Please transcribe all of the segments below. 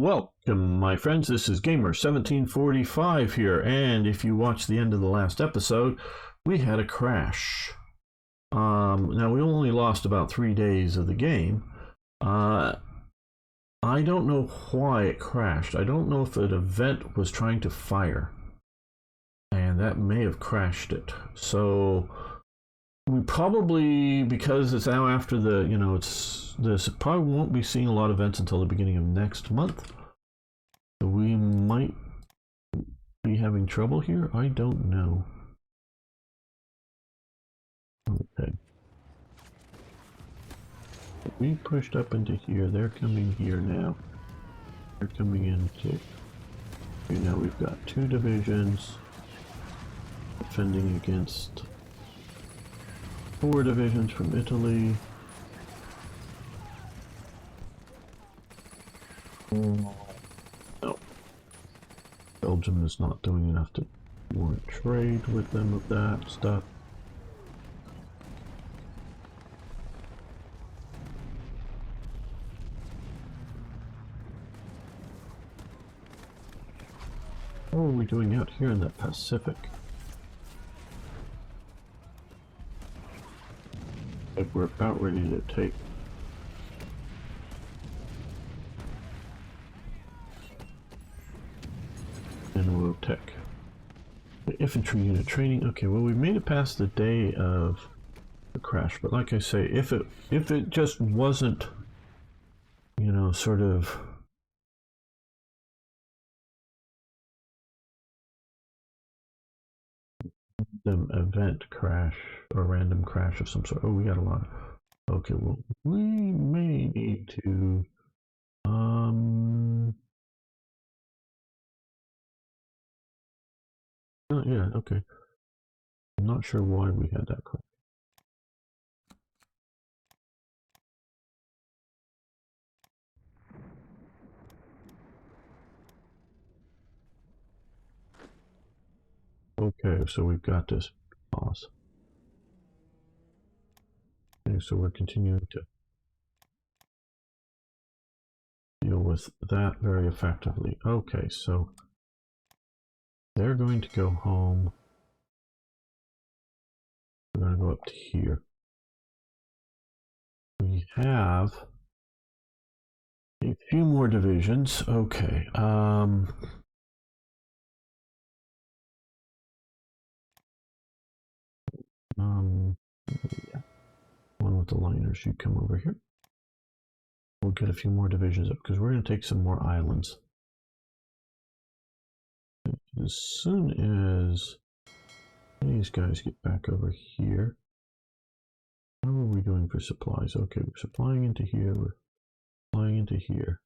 Welcome, my friends. This is Gamer1745 here, and if you watched the end of the last episode, we had a crash. Now, we only lost about 3 days of the game. I don't know why it crashed. I don't know if an event was trying to fire, and that may have crashed it. So we probably, because it's now after the, this probably won't be seeing a lot of events until the beginning of next month. So we might be having trouble here. I don't know. Okay. We pushed up into here. They're coming here now. They're coming into here now. We've got 2 divisions defending against 4 divisions from Italy. No. Belgium is not doing enough to warrant trade with them of that stuff. What are we doing out here in the Pacific? Like we're about ready to take. And we'll tech. The infantry unit training. Okay, well, we made it past the day of the crash, but like I say, if it just wasn't, sort of the event crash or random crash of some sort. Oh, we got a lot. Okay, well, we may need to oh, yeah, okay. I'm not sure why we had that crash. Okay, so we've got this pause. Okay, so we're continuing to deal with that very effectively. Okay, so they're going to go home. We're going to go up to here. We have a few more divisions. Okay. Yeah. One with the liners, you come over here. We'll get a few more divisions up because we're going to take some more islands. As soon as these guys get back over here. How are we doing for supplies? Okay, we're supplying into here, we're supplying into here.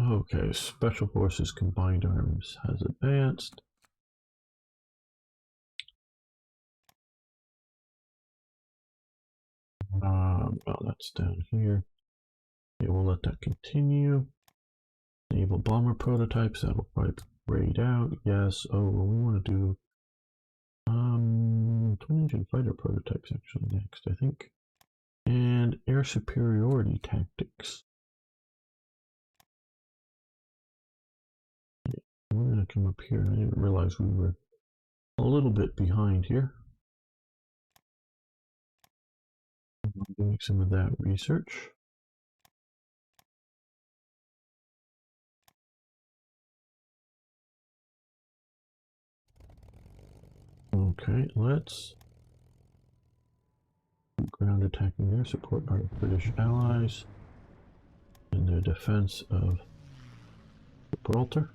Okay, Special Forces Combined Arms has advanced. Well, that's down here. Okay, we'll let that continue. Naval bomber prototypes, that'll probably grayed out. Yes. Oh, well, we want to do twin engine fighter prototypes actually next, I think. And air superiority tactics. We're going to come up here. I didn't realize we were a little bit behind here. I'm doing some of that research. Okay, let's ground attacking there, support our British allies in their defense of Gibraltar.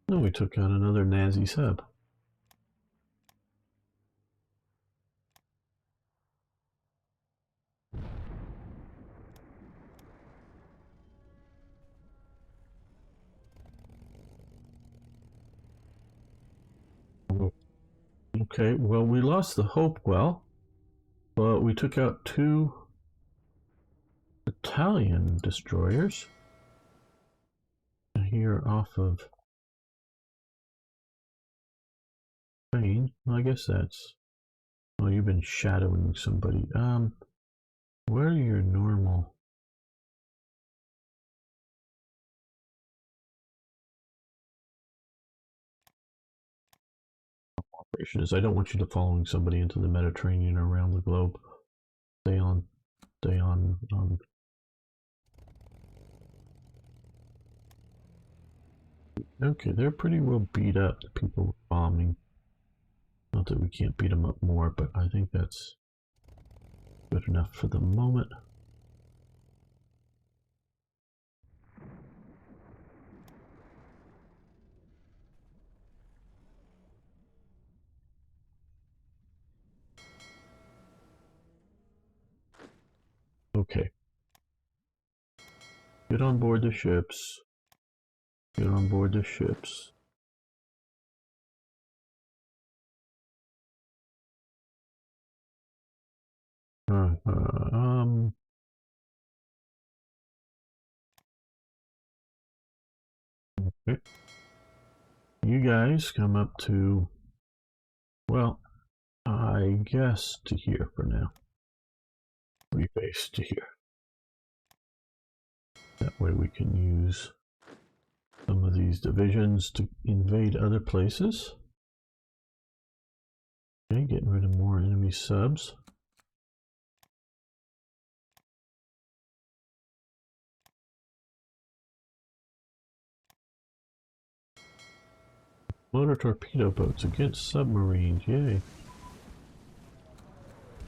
And we took out another Nazi sub. Okay, well, we lost the Hopewell, but we took out 2 Italian destroyers here off of Spain. Well, I guess that's... Oh, you've been shadowing somebody. Where are your normal... operations? I don't want you to following somebody into the Mediterranean or around the globe. Stay on. Stay on. Okay, they're pretty well beat up, the people bombing. Not that we can't beat them up more, but I think that's good enough for the moment. Okay. Get on board the ships. Get on board the ships. Okay. You guys come up to, well, I guess to here for now. Rebase to here. That way we can use some of these divisions to invade other places. Okay, getting rid of more enemy subs. Motor torpedo boats against submarines, yay.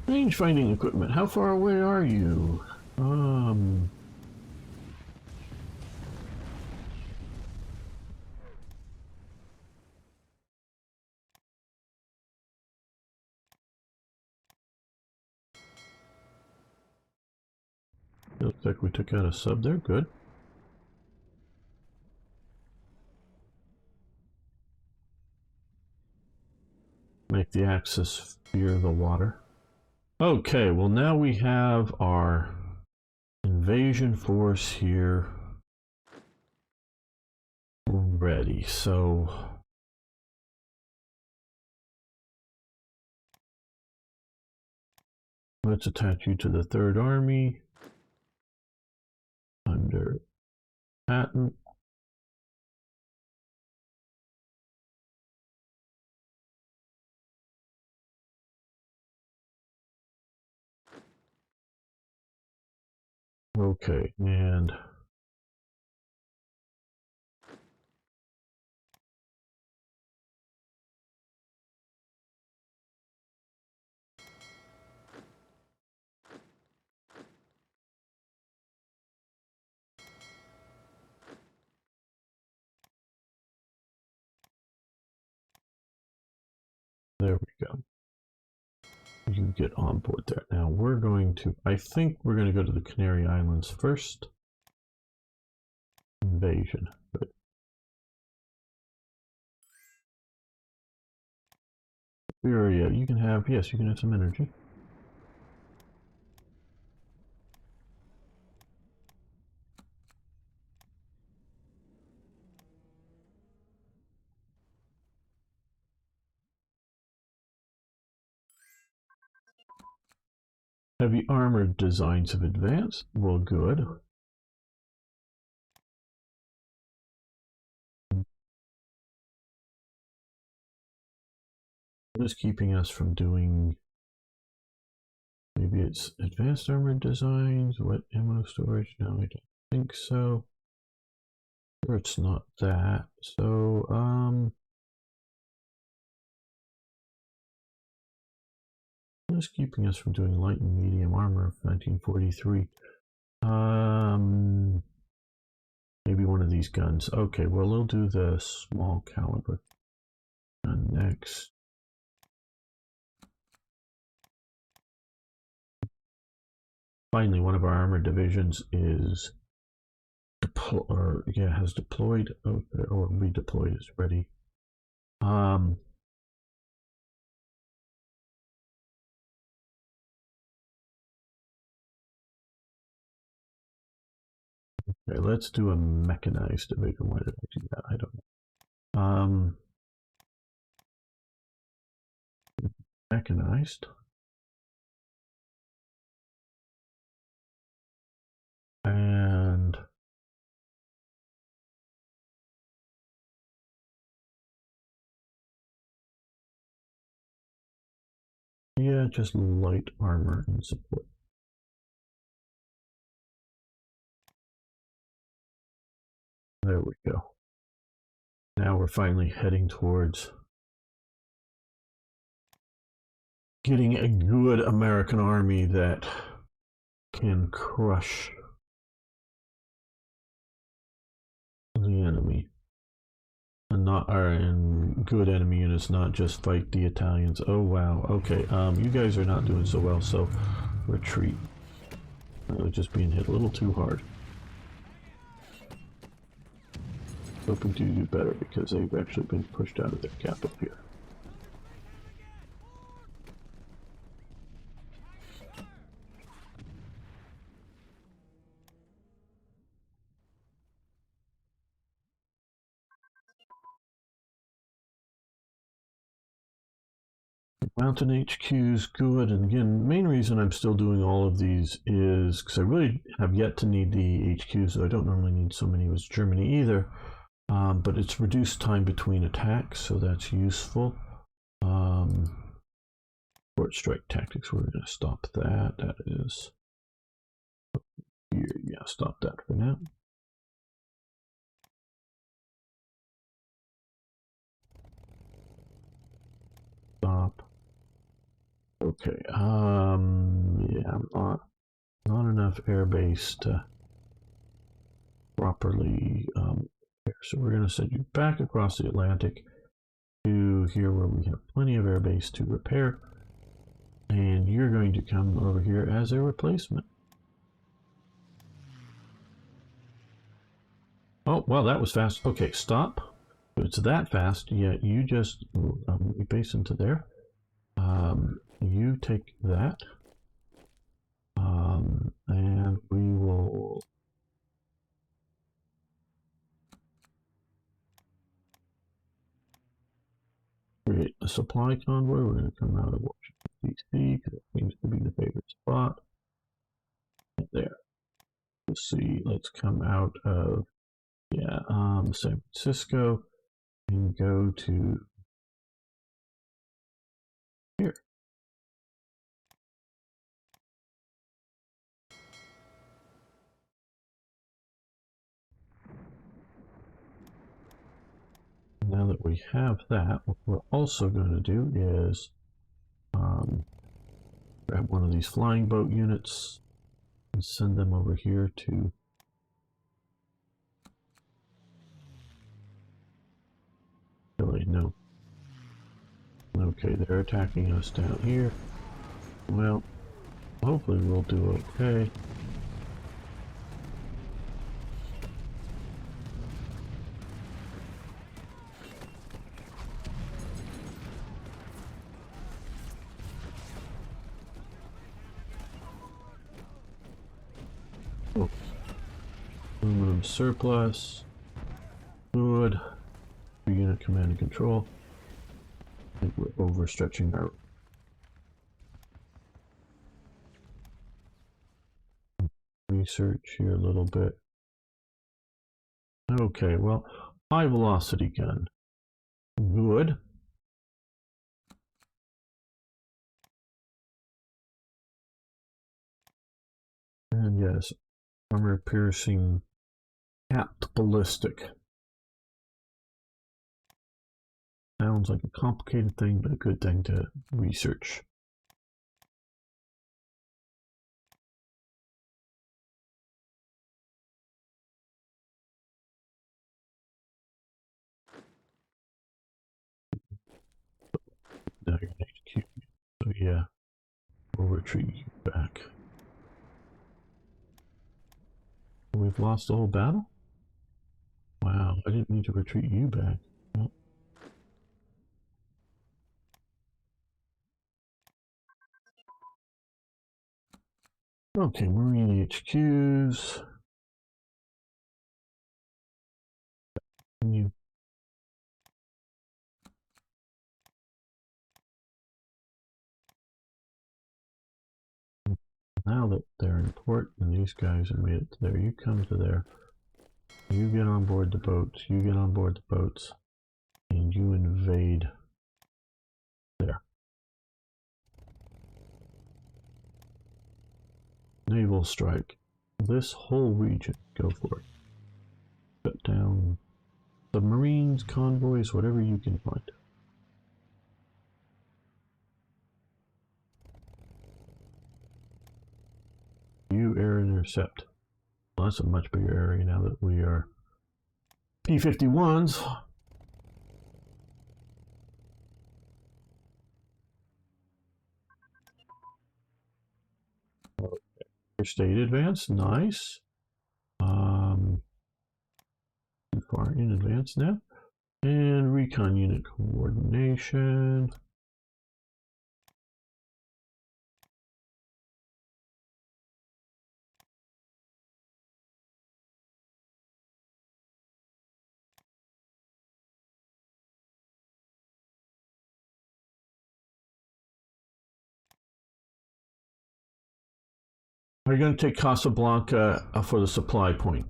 Range finding equipment, how far away are you? Looks like we took out a sub there, good. Make the Axis fear the water. Okay, well now we have our invasion force here ready, so let's attach you to the 3rd Army under Patton. Okay, and there we go. You get on board there. Now we're going to, I think we're going to go to the Canary Islands first. Invasion. Good. Syria, you can have, yes, you can have some energy. Heavy armored designs have advanced. Well, good. What is keeping us from doing, maybe it's advanced armored designs, wet ammo storage? No, I don't think so. Or it's not that. So, what is keeping us from doing light and medium armor of 1943? Maybe one of these guns. Okay, well, we'll do the small caliber gun next. Finally, one of our armored divisions is has deployed, or redeployed, is ready. Okay, let's do a mechanized division. Why did I do that? I don't know. Mechanized. And yeah, just light armor and support. There we go. Now we're finally heading towards getting a good American army that can crush the enemy. And not and good enemy units, not just fight the Italians. Oh wow. Okay, you guys are not doing so well, so retreat. They're just being hit a little too hard. Hoping to do better because they've actually been pushed out of their capital here. Mountain HQ's good, and again, the main reason I'm still doing all of these is because I really have yet to need the HQs, so I don't normally need so many with Germany either. But it's reduced time between attacks, so that's useful. Short strike tactics, we're going to stop that. That is here. Yeah, stop that for now. Stop. Okay. Yeah, not enough airbase to properly so we're going to send you back across the Atlantic to here where we have plenty of airbase to repair, and you're going to come over here as a replacement. Oh well, that was fast. Okay, stop. If it's that fast, yeah, you just base into there. You take that, and we will create a supply convoy. We're going to come out of Washington, D.C. because it seems to be the favorite spot. There. Let's see. Let's come out of San Francisco and go to here. Now that we have that, what we're also going to do is grab one of these flying boat units and send them over here to Chile. No. Okay, they're attacking us down here. Well, hopefully we'll do okay. Oh. Aluminum surplus. Good. Unit command and control. I think we're overstretching our research here a little bit. Okay, well, high velocity gun. Good. And yes, armor piercing capped ballistic. Sounds like a complicated thing, but a good thing to research. Now you're going to HQ. So yeah, we'll retreat you back. We've lost the whole battle? Wow, I didn't mean to retreat you back. Well, okay, Marine HQs. Now that they're in port and these guys have made it to there, you come to there. You get on board the boats. You get on board the boats. And you invade there. Naval strike. This whole region. Go for it. Shut down submarines, convoys, whatever you can find. You air intercept. Well, that's a much bigger area now that we are P-51s. State advance, nice. Too far in advance now. And recon unit coordination. Are you going to take Casablanca for the supply point?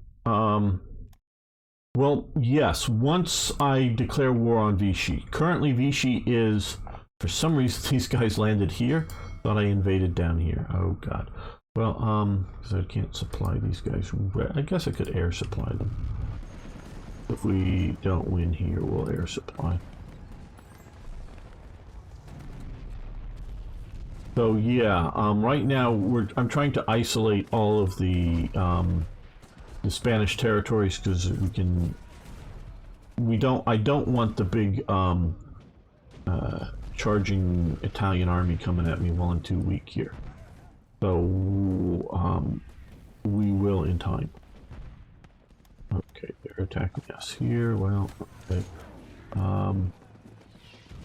Well, yes, once I declare war on Vichy. Currently, Vichy is, for some reason, these guys landed here. Thought I invaded down here. Oh, God. Well, because I can't supply these guys. I guess I could air supply them. If we don't win here, we'll air supply. So yeah, right now I'm trying to isolate all of the Spanish territories because I don't want the big charging Italian army coming at me while I'm too weak here. So we will in time. Okay, they're attacking us here. Well, okay.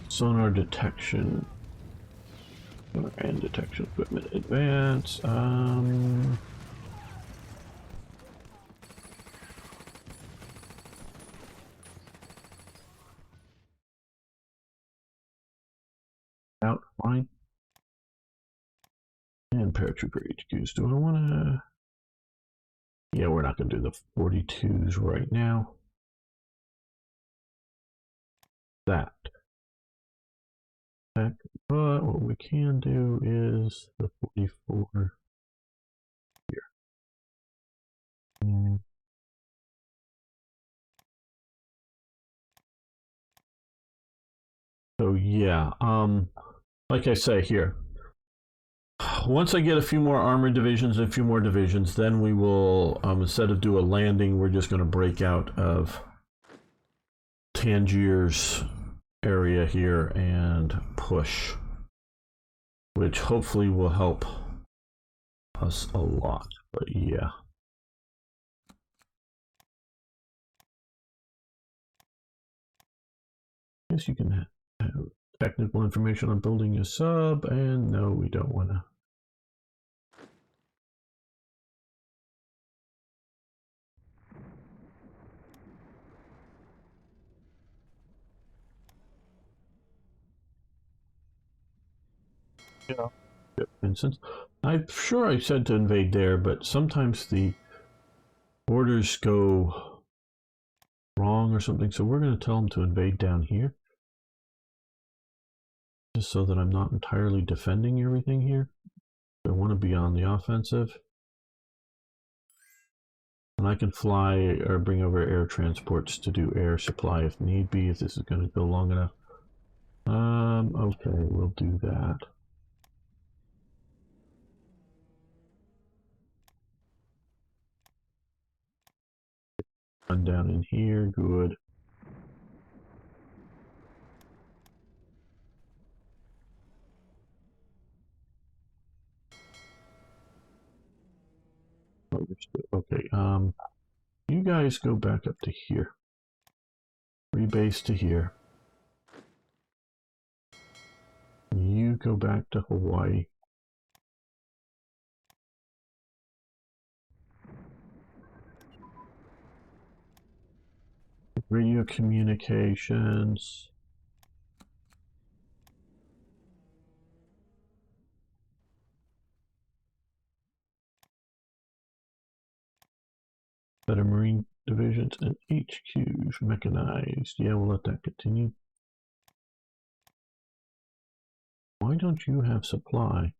Sonar detection. And detection equipment advance. Out, fine. And paratrooper HQs. Do I want to? Yeah, we're not going to do the 42s right now. That. But what we can do is the 44 here. And so yeah, like I say here, once I get a few more armored divisions and a few more divisions, then we will, instead of do a landing, we're just going to break out of Tangier's area here and push, which hopefully will help us a lot. But yeah. I guess you can have technical information on building a sub, and no, we don't want to. Yeah. Instance, I'm sure I said to invade there, but sometimes the orders go wrong or something, so we're going to tell them to invade down here. Just so that I'm not entirely defending everything here. I want to be on the offensive. And I can fly or bring over air transports to do air supply if need be, if this is going to go long enough. Okay, we'll do that. Run down in here, good. Okay, you guys go back up to here. Rebase to here. You go back to Hawaii. Radio communications. Better Marine divisions and HQs mechanized. Yeah, we'll let that continue. Why don't you have supply?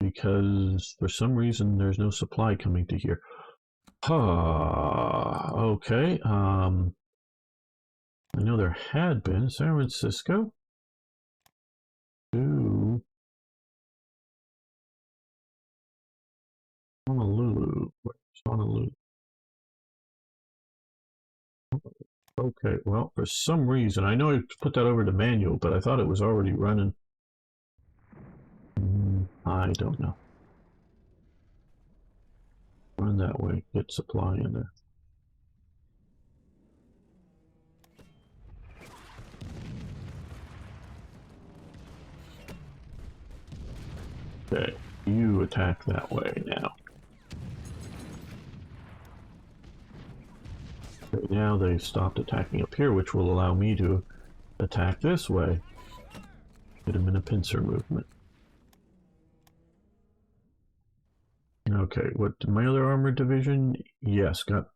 Because for some reason there's no supply coming to here. Okay. I know there had been San Francisco to Honolulu. Where's Honolulu? Okay, well, for some reason, I know I put that over to manual, but I thought it was already running. I don't know. Run that way, get supply in there. Okay, you attack that way now. Okay, now they've stopped attacking up here, which will allow me to attack this way. Get them in a pincer movement. Okay, what, my other armored division? Yes, got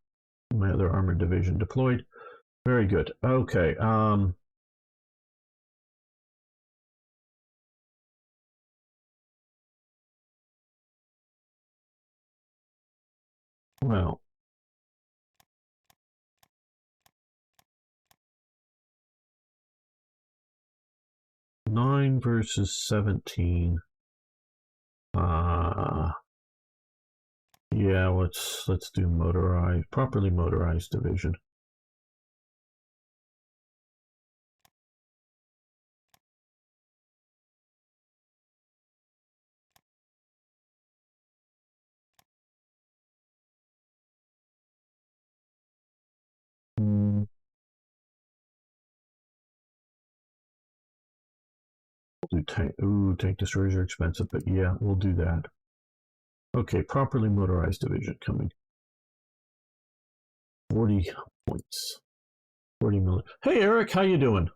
my other armored division deployed. Very good. Okay, well, 9 versus 17. Yeah, let's do motorized, properly motorized division. Do tank. Ooh, tank destroyers are expensive, but yeah, we'll do that. Okay, properly motorized division coming. 40 points. 40 million. Hey, Eric, how you doing?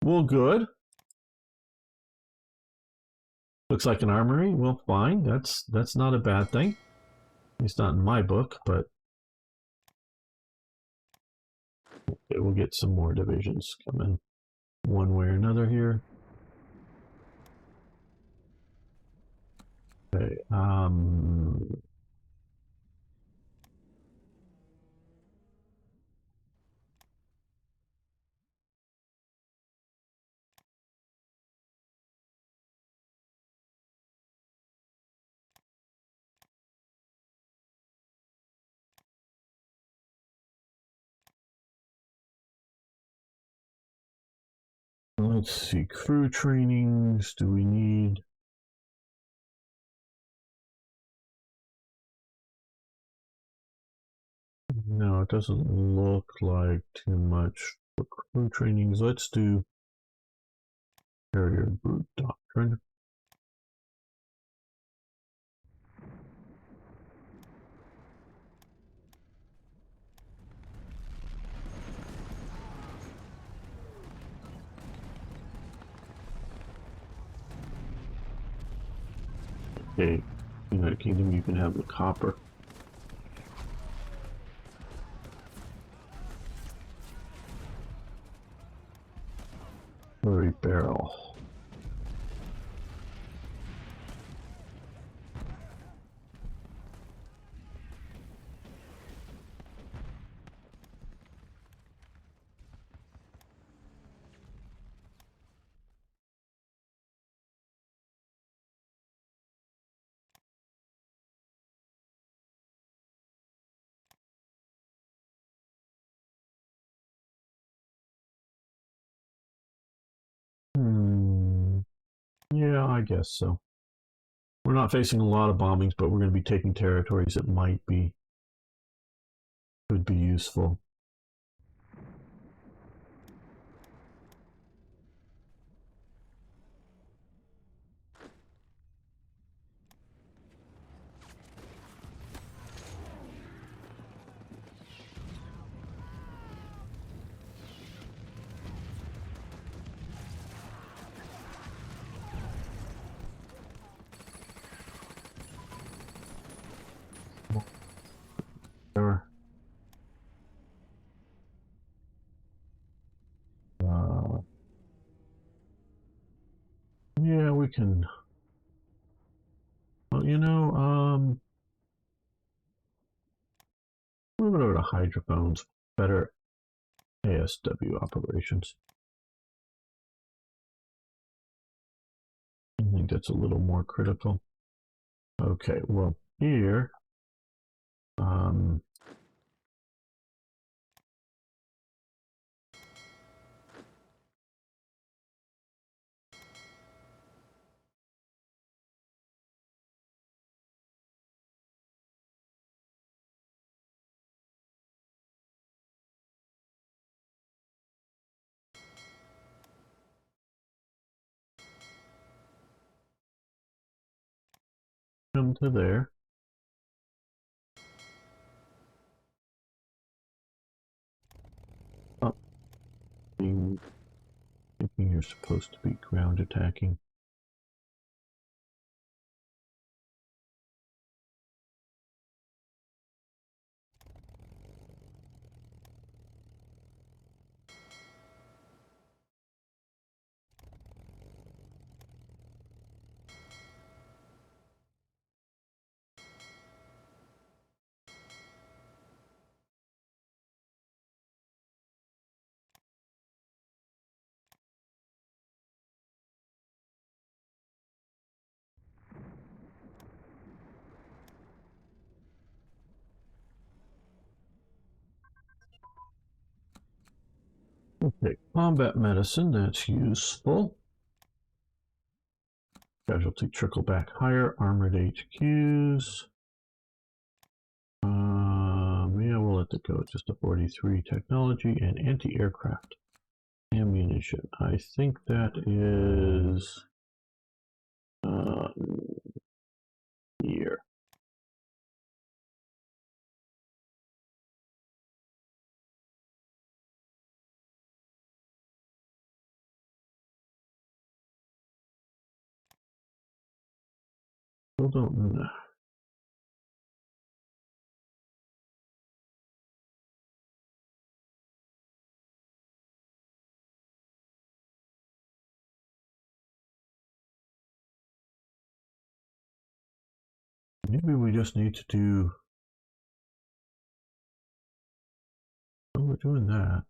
Well, good. Looks like an armory. Well, fine. That's not a bad thing. It's not in my book, but okay, we'll get some more divisions coming one way or another here. Okay. Let's see. Crew trainings. Do we need? No, it doesn't look like too much for crew trainings. Let's do carrier brute doctrine. Okay, United Kingdom, you can have the copper. Slurry barrel. Yeah, I guess so. We're not facing a lot of bombings, but we're going to be taking territories that could be useful. can... Well, you know, move it over to hydrophones. Better ASW operations. I think that's a little more critical. Okay, well, here... come to there. Oh, thinking you're supposed to be ground attacking. Okay, combat medicine, that's useful. Casualty trickle back higher, armored HQs. Yeah, we'll let that go. Just a 43 technology and anti-aircraft ammunition. I think that is here. Still don't know. Maybe we just need to do... Oh, we're doing that.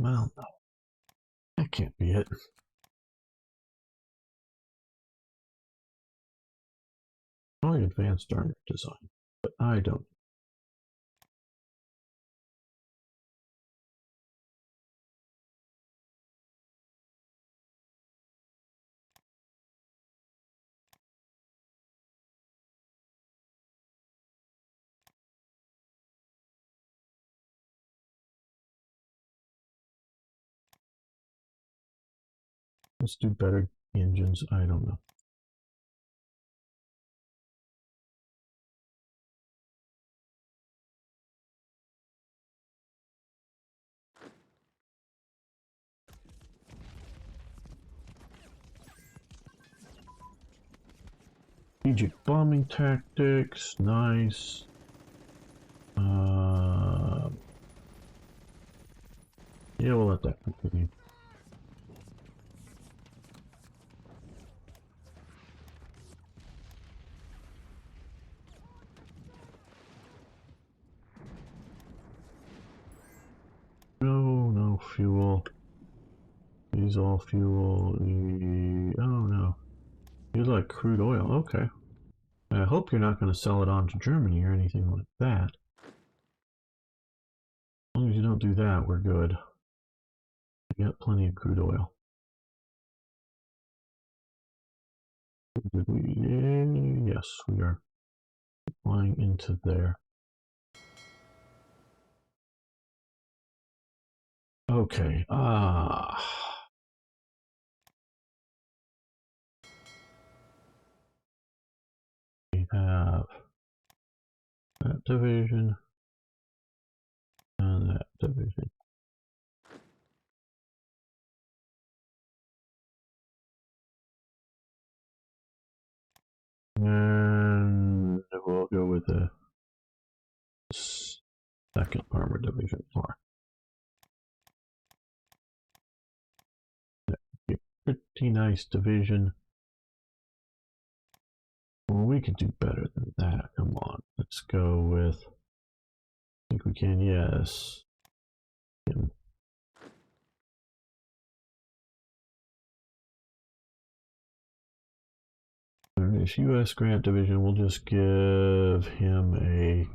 Well, no. That can't be it. Only advanced armor design, but I don't. Let's do better engines. I don't know. Strategic bombing tactics, nice. Yeah, we'll let that continue. No fuel. Use all fuel. Oh no. You like crude oil. Okay. I hope you're not going to sell it on to Germany or anything like that. As long as you don't do that, we're good. We got plenty of crude oil. Did we? Yes, we are flying into there. Okay. We have that division and that division. And we'll go with the second armor division floor. Pretty nice division. Well, we could do better than that. Come on, let's go with. I think we can. Yes. This U.S. Grant Division, we'll just give him a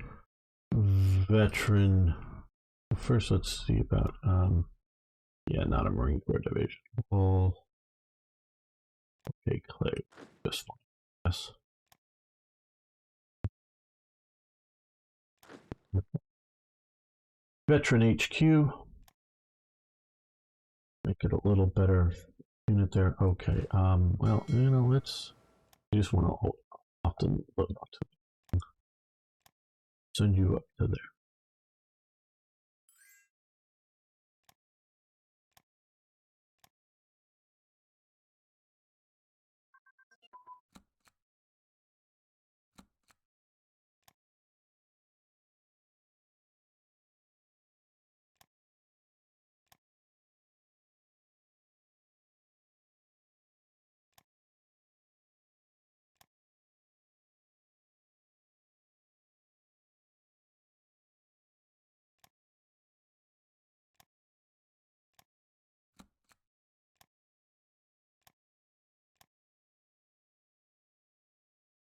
veteran. First, let's see about. Yeah, not a Marine Corps division. Well, okay, Clay, this one. Yes. Veteran HQ. Make it a little better unit there. Okay. Well, you know, let's. I just want to often load up to send you up to there.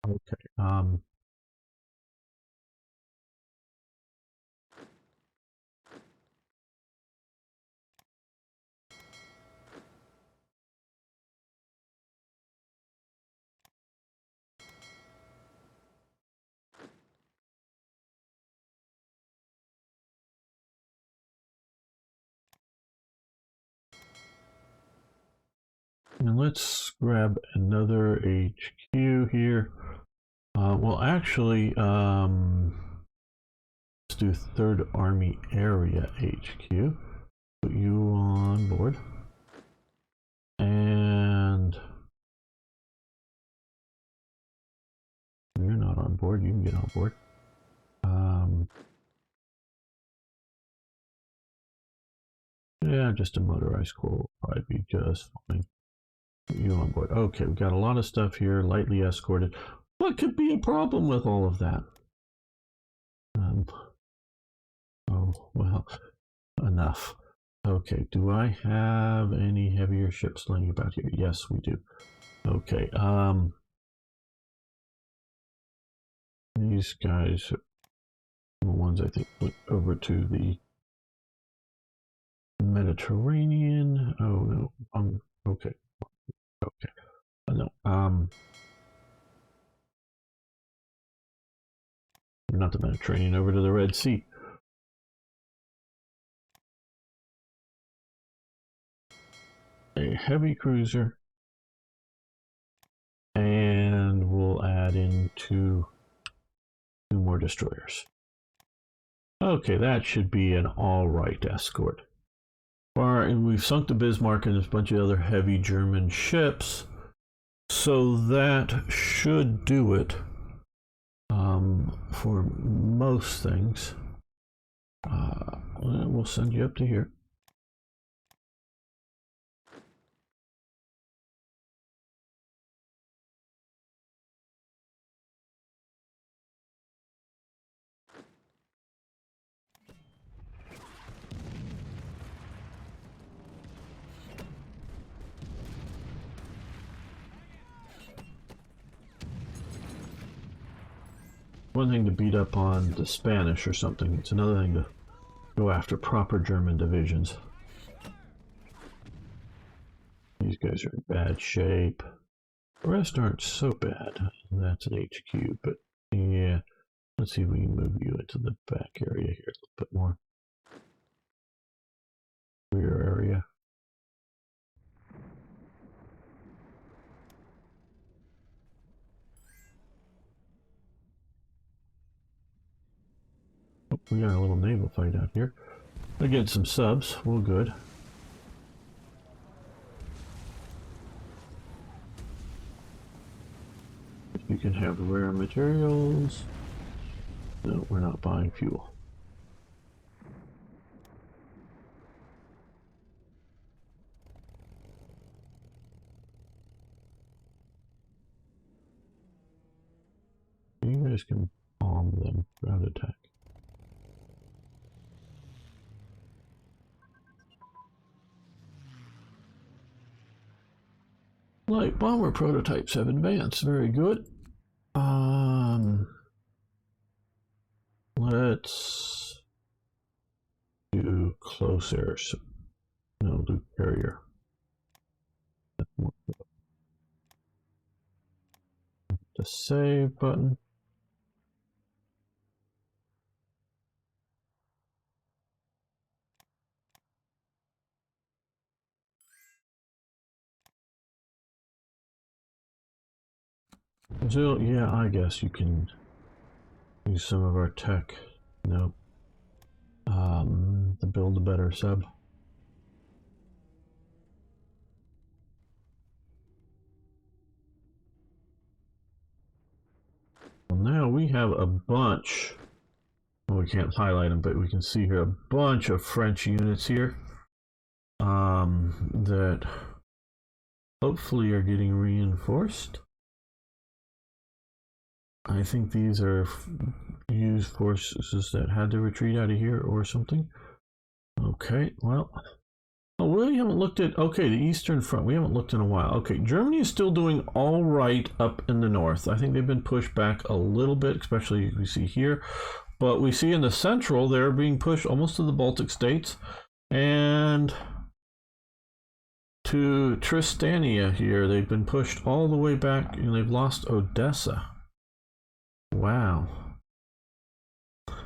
Okay. And let's grab another HQ here. Well, actually, let's do 3rd Army Area HQ. Put you on board. And you're not on board. You can get on board. Yeah, just a motorized corps will probably be just fine. Put you on board. Okay, we got a lot of stuff here, lightly escorted. What could be a problem with all of that? Oh, well, enough. Okay, do I have any heavier ships laying about here? Yes, we do. Okay, these guys are the ones I think went over to the Mediterranean. Oh no, okay, okay. No, not the Mediterranean, over to the Red Sea. A heavy cruiser, and we'll add in two more destroyers. Okay, that should be an all right escort. And we've sunk the Bismarck and there's a bunch of other heavy German ships, so that should do it for most things. We'll send you up to here. One thing to beat up on the Spanish or something, it's another thing to go after proper German divisions. These guys are in bad shape. The rest aren't so bad. That's an HQ, but yeah. Let's see if we can move you into the back area here a little bit more. Rear area. Oh, we got a little naval fight out here. I get some subs. Well, good. You can have rare materials. No, we're not buying fuel. You guys can bomb them, ground attack. Light bomber prototypes have advanced. Very good. Let's do close air. No, do carrier. The save button. So, yeah, I guess you can use some of our tech. Nope. To build a better sub. Well, now we have a bunch. Well, we can't highlight them, but we can see here a bunch of French units here. That hopefully are getting reinforced. I think these are used forces that had to retreat out of here or something. Okay, well, oh, we haven't looked at, okay, the Eastern Front. We haven't looked in a while. Okay, Germany is still doing all right up in the north. I think they've been pushed back a little bit, especially we see here. But we see in the central, they're being pushed almost to the Baltic states and to Tristania here. They've been pushed all the way back and they've lost Odessa. Wow.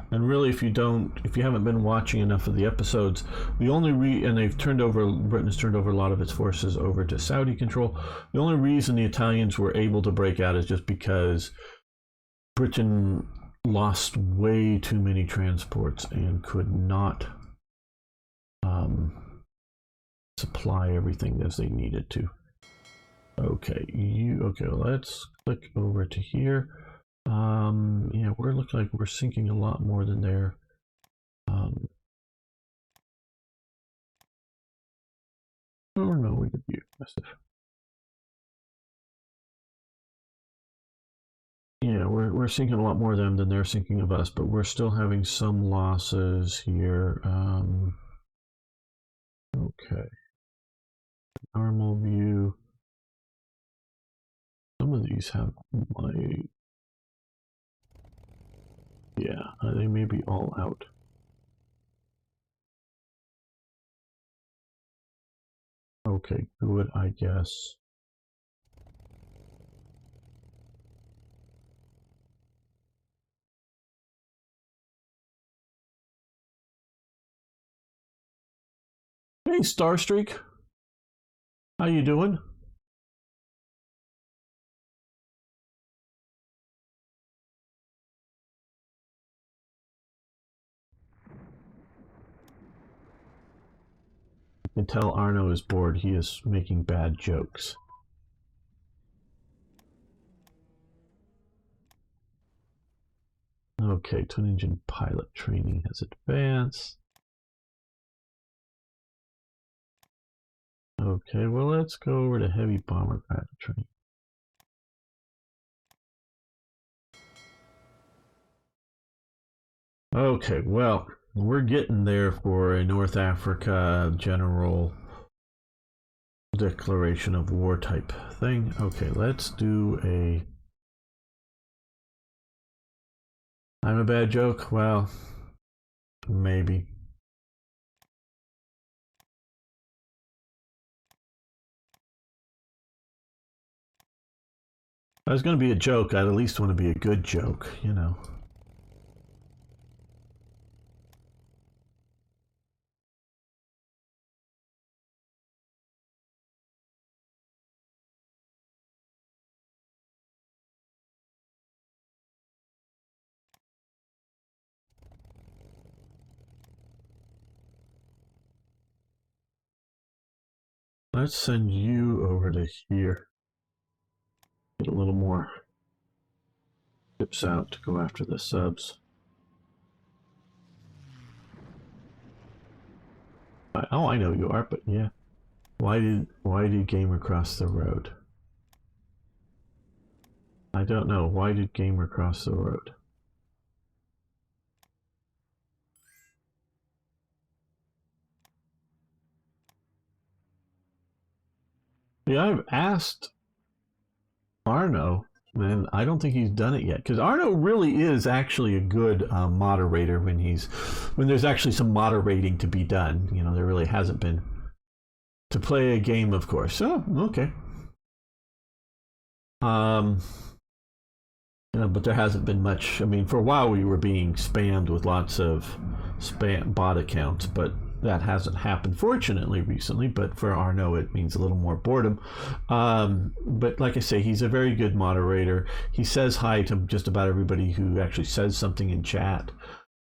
And really, if you haven't been watching enough of the episodes, the only and Britain has turned over a lot of its forces over to Saudi control. The only reason the Italians were able to break out is just because Britain lost way too many transports and could not supply everything as they needed to. Okay, let's click over to here. Yeah, we're looking like we're sinking a lot more than there. Oh no, we could be aggressive. Yeah, we're sinking a lot more of them than they're sinking of us, but we're still having some losses here. Okay. Normal view. Some of these have my... Yeah, they may be all out. Okay, good, I guess. Hey, Starstreak. How you doing? You can tell Arno is bored. He is making bad jokes. Okay, twin engine pilot training has advanced. Okay, well, let's go over to heavy bomber pilot training. Okay, well, we're getting there for a North Africa general declaration of war type thing. Okay, let's do a... I'm a bad joke? Well, maybe. If I was going to be a joke, I'd at least want to be a good joke, you know. Let's send you over to here. Get a little more Ships out to go after the subs. Oh, I know you are, but yeah. Why did Gamer cross the road? I don't know. Why did Gamer cross the road? Yeah, I've asked Arno, and I don't think he's done it yet. Because Arno really is actually a good moderator when there's actually some moderating to be done. You know, there really hasn't been to play a game, of course. Oh, okay. You know, but there hasn't been much. I mean, for a while we were being spammed with lots of spam bot accounts, but that hasn't happened fortunately recently. But for Arno, it means a little more boredom. But like I say, he's a very good moderator. He says hi to just about everybody who actually says something in chat.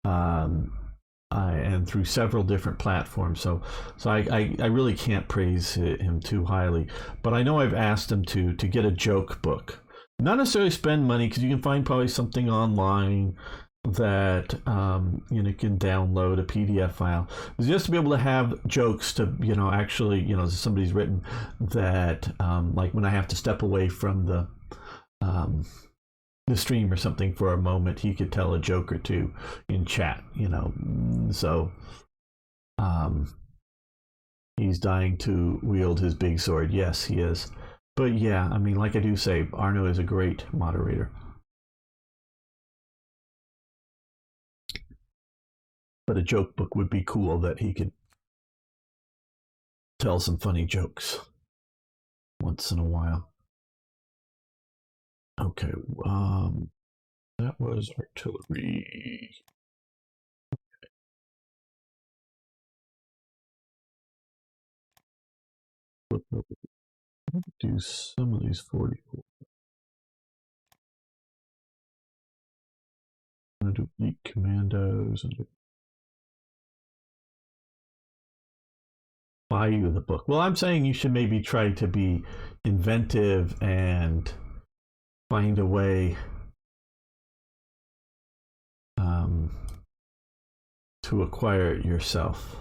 And through several different platforms. So I really can't praise him too highly. But I know I've asked him to get a joke book. Not necessarily spend money, because you can find probably something online that you know, you can download a PDF file. It's just to be able to have jokes to, you know, actually, you know, somebody's written that like when I have to step away from the stream or something for a moment, he could tell a joke or two in chat, you know. So he's dying to wield his big sword. Yes, he is. But yeah, I mean, like I do say, Arno is a great moderator. But a joke book would be cool, that he could tell some funny jokes once in a while. Okay, that was artillery. Do some of these 44. I'm gonna do elite commandos and buy you the book. Well, I'm saying you should maybe try to be inventive and find a way um, to acquire it yourself.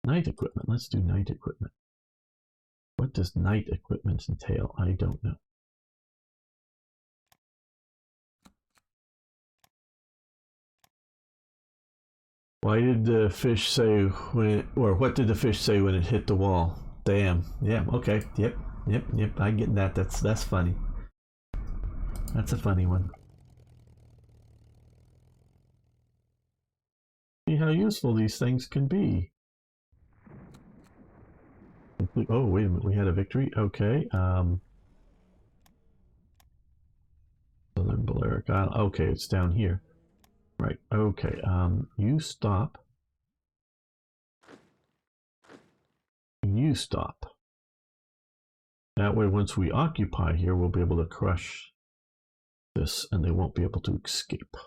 Night equipment. Let's do night equipment. What does night equipment entail? I don't know. Why did the fish say when or what did the fish say when it hit the wall? Damn. Yeah, okay. Yep. I get that. That's funny. That's a funny one. See how useful these things can be. Oh, wait a minute. We had a victory. Okay. Southern Balearic Isle. Okay, it's down here. Right. Okay. You stop. You stop. That way, once we occupy here, we'll be able to crush this, and they won't be able to escape.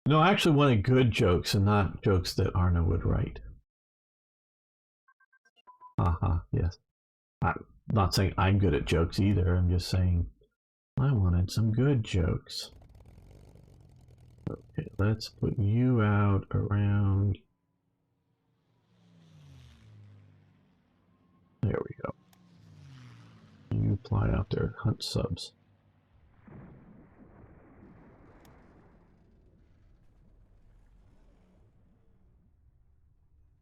No, I actually wanted good jokes and not jokes that Arno would write. Haha, yes. I'm not saying I'm good at jokes either. I'm just saying I wanted some good jokes. Okay, let's put you out around. There we go. You fly out there, hunt subs.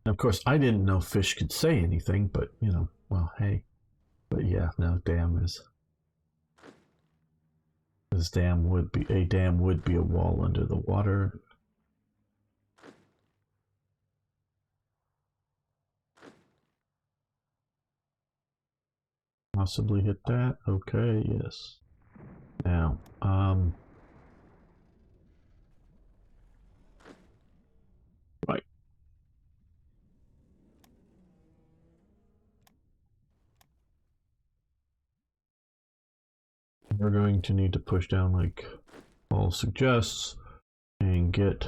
And of course, I didn't know fish could say anything, but you know, well, hey. But yeah, no, dam is. This dam would be a wall under the water. Possibly hit that. Okay, yes. Now, right. we're going to need to push down like Paul suggests and get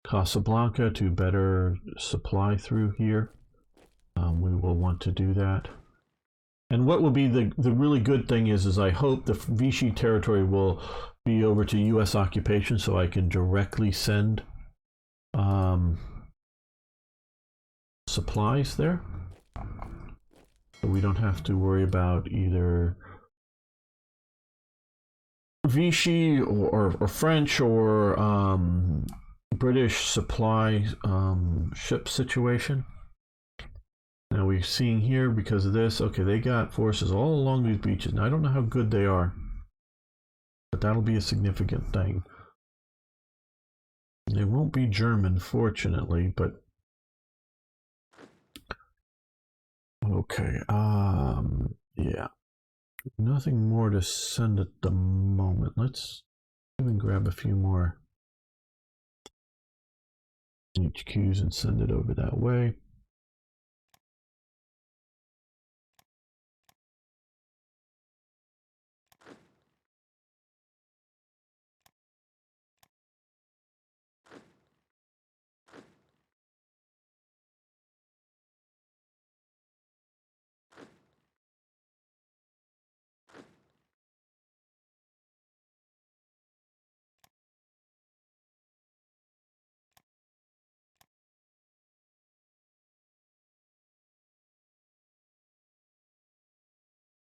Casablanca to better supply through here. We will want to do that. And what will be the really good thing is I hope the Vichy territory will be over to U.S. occupation, so I can directly send supplies there. So we don't have to worry about either Vichy or French or British supply ship situation. Now we're seeing here, because of this, okay, they got forces all along these beaches. Now I don't know how good they are, but that'll be a significant thing. They won't be German, fortunately, but okay, yeah, nothing more to send at the moment. Let's even grab a few more HQs and send it over that way.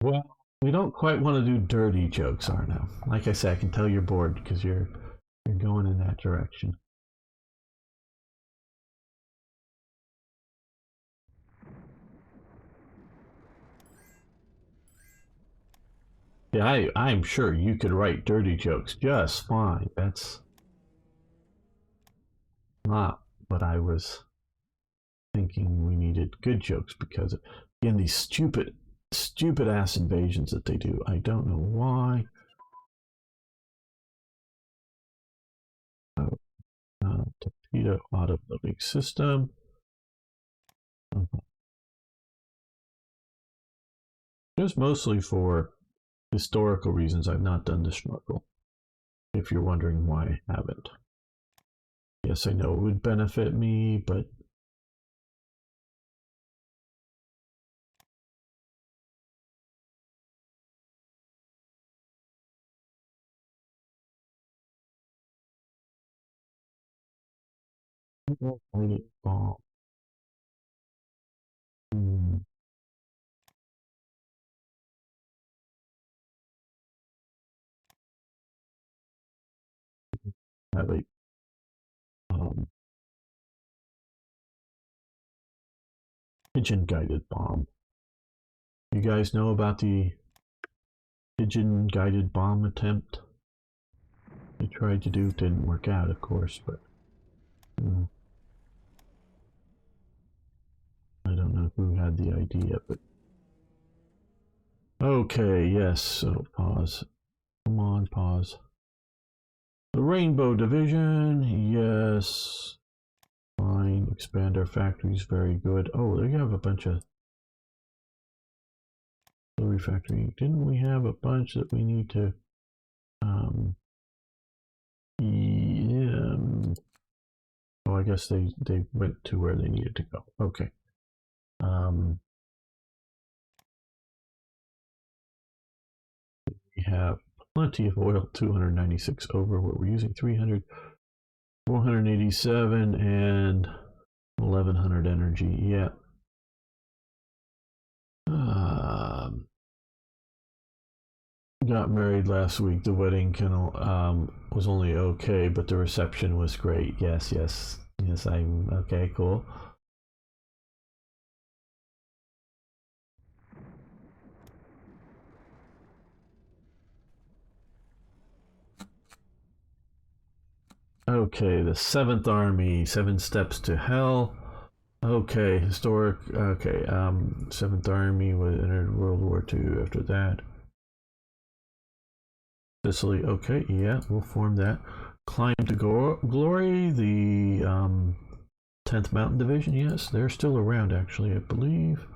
Well, we don't quite want to do dirty jokes, Arno. Like I said, I can tell you're bored because you're going in that direction. Yeah, I'm sure you could write dirty jokes just fine. That's not what I was thinking. We needed good jokes because, again, these stupid ass invasions that they do. I don't know why. Torpedo autoloading system. Just mostly for historical reasons. I've not done the snorkel. If you're wondering why I haven't. Yes, I know it would benefit me, but bomb. Have a pigeon guided bomb. You guys know about the pigeon guided bomb attempt they tried to do? Didn't work out, of course, but I don't know who had the idea, but okay, yes, so pause. Come on, pause. The Rainbow Division, yes. Fine, expand our factories, very good. Oh, they have a bunch of factory. Didn't we have a bunch that we need to yeah. Oh, I guess they went to where they needed to go. Okay. We have plenty of oil, 296 over what we're using, 300, 487, and 1100 energy. Yeah. Got married last week. The wedding was only okay, but the reception was great. Yes, yes, yes. I'm okay. Cool. Okay, the 7th Army, 7 Steps to Hell. Okay, historic. Okay, 7th Army was entered World War II after that. Sicily. Okay, yeah, we'll form that. Climb to Glory, the 10th Mountain Division. Yes, they're still around, actually, I believe.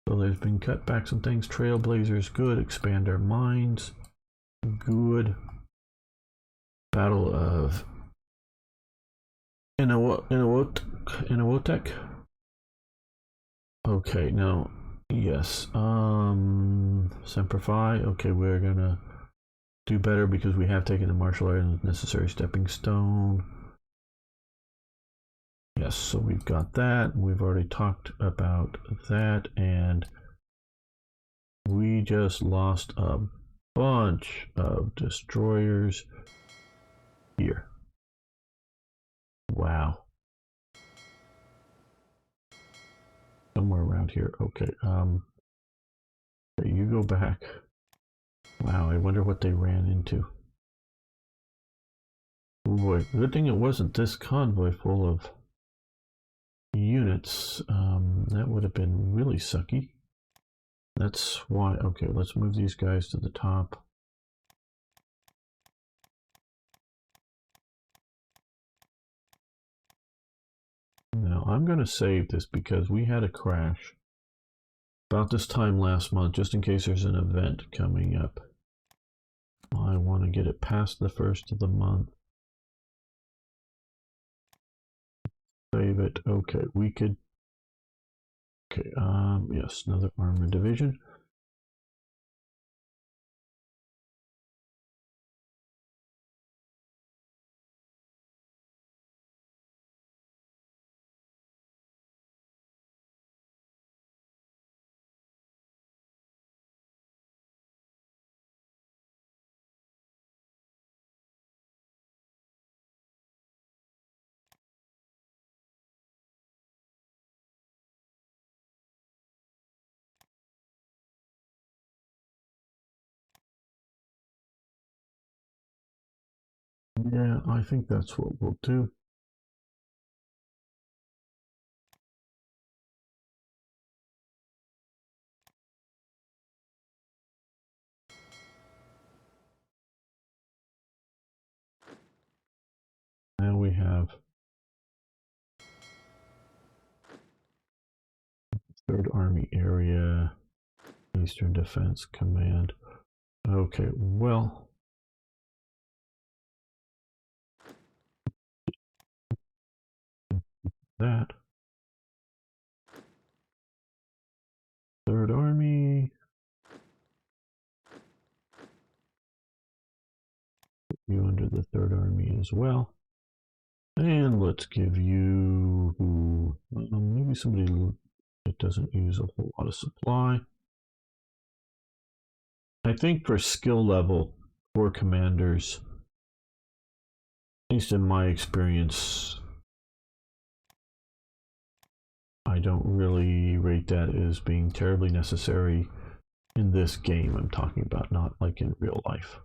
So there's been cut back some things. Trailblazers, good. Expand our minds, good. Battle of Inawotek. Okay, now, yes. Semper Fi. Okay, we're gonna do better because we have taken the martial art and necessary stepping stone. Yes, so we've got that. We've already talked about that, and we just lost a bunch of destroyers here. Wow. Somewhere around here. Okay, you go back. Wow, I wonder what they ran into. Oh boy, good thing it wasn't this convoy full of units. That would have been really sucky. That's why. Okay, let's move these guys to the top. Now I'm going to save this because we had a crash about this time last month, just in case there's an event coming up. I want to get it past the first of the month. Save it. Okay, we could. Okay, yes, another armor division. Yeah, I think that's what we'll do. Now we have Third Army Area, Eastern Defense Command. Okay, well, that Third Army. You under the Third Army as well. And let's give you maybe somebody that doesn't use a whole lot of supply. I think for skill level for commanders, at least in my experience, I don't really rate that as being terribly necessary in this game I'm talking about, not like in real life.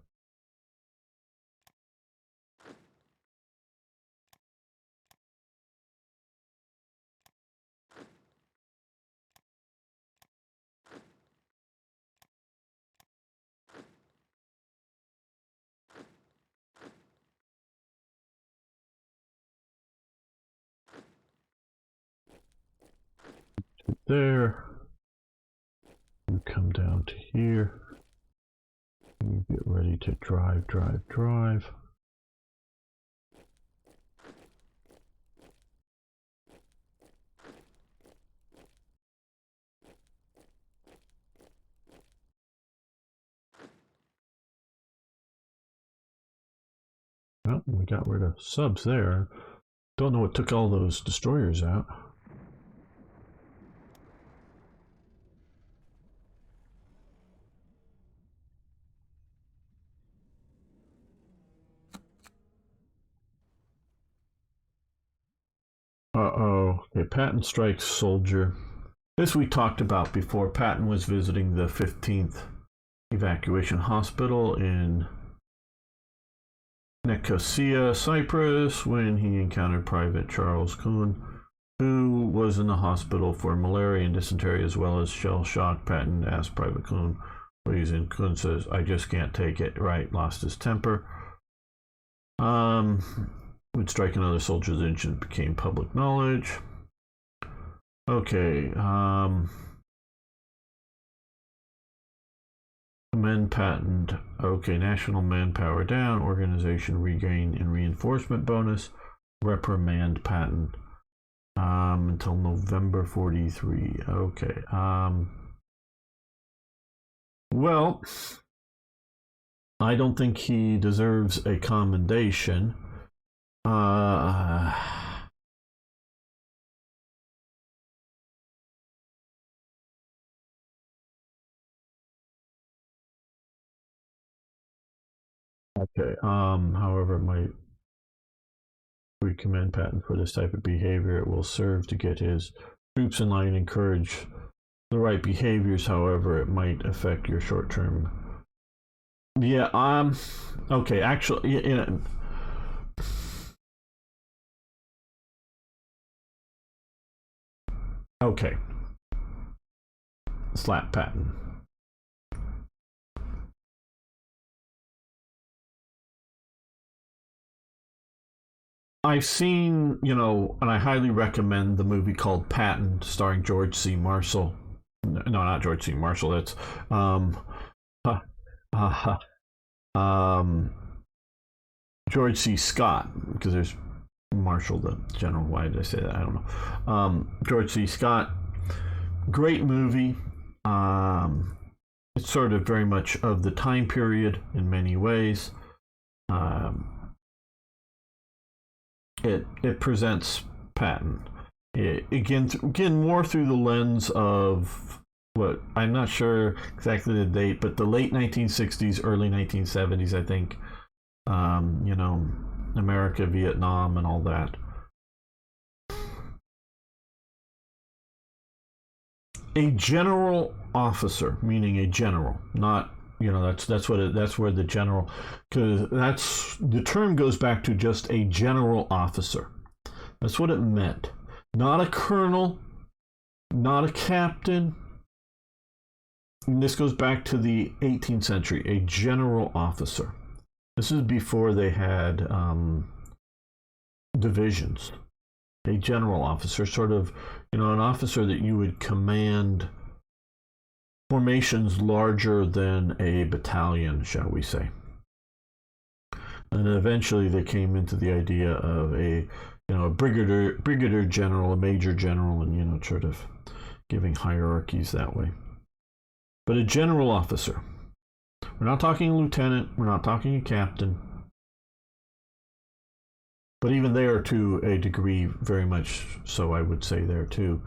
There. You come down to here. You get ready to drive. Well, we got rid of subs there. Don't know what took all those destroyers out. Uh-oh. Okay, Patton strikes soldier. This we talked about before. Patton was visiting the 15th Evacuation Hospital in Nicosia, Cyprus, when he encountered Private Charles Kuhn, who was in the hospital for malaria and dysentery as well as shell shock. Patton asked Private Kuhn what he's in. Kuhn says, "I just can't take it." Right, lost his temper. Would strike another soldier. The incident became public knowledge. Okay, Amend patent. Okay, national manpower down. Organization regain and reinforcement bonus. Reprimand patent. Until November 43. Okay. Well, I don't think he deserves a commendation. Okay. However, it might recommend patent for this type of behavior. It will serve to get his troops in line and encourage the right behaviors. However, it might affect your short-term. Yeah. Okay. Actually, yeah. Okay. Slap patent. I've seen, and I highly recommend the movie called Patton, starring George C. Marshall. No, not George C. Marshall. That's um, uh, uh, um, George C. Scott, because there's Marshall, the general. Why did I say that? I don't know. George C. Scott, great movie. It's sort of very much of the time period in many ways. It presents Patton again more through the lens of what I'm not sure exactly the date, but the late 1960s, early 1970s, I think. America, Vietnam, and all that. A general officer, meaning a general, not that's where the general, because that's the term goes back to just a general officer. That's what it meant. Not a colonel, not a captain. And this goes back to the 18th century. A general officer. This is before they had divisions. A general officer, sort of, an officer that you would command formations larger than a battalion, shall we say. And eventually they came into the idea of a brigadier general, a major general, and sort of giving hierarchies that way. But a general officer. We're not talking a lieutenant, we're not talking a captain. But even there, to a degree, very much so, I would say there too.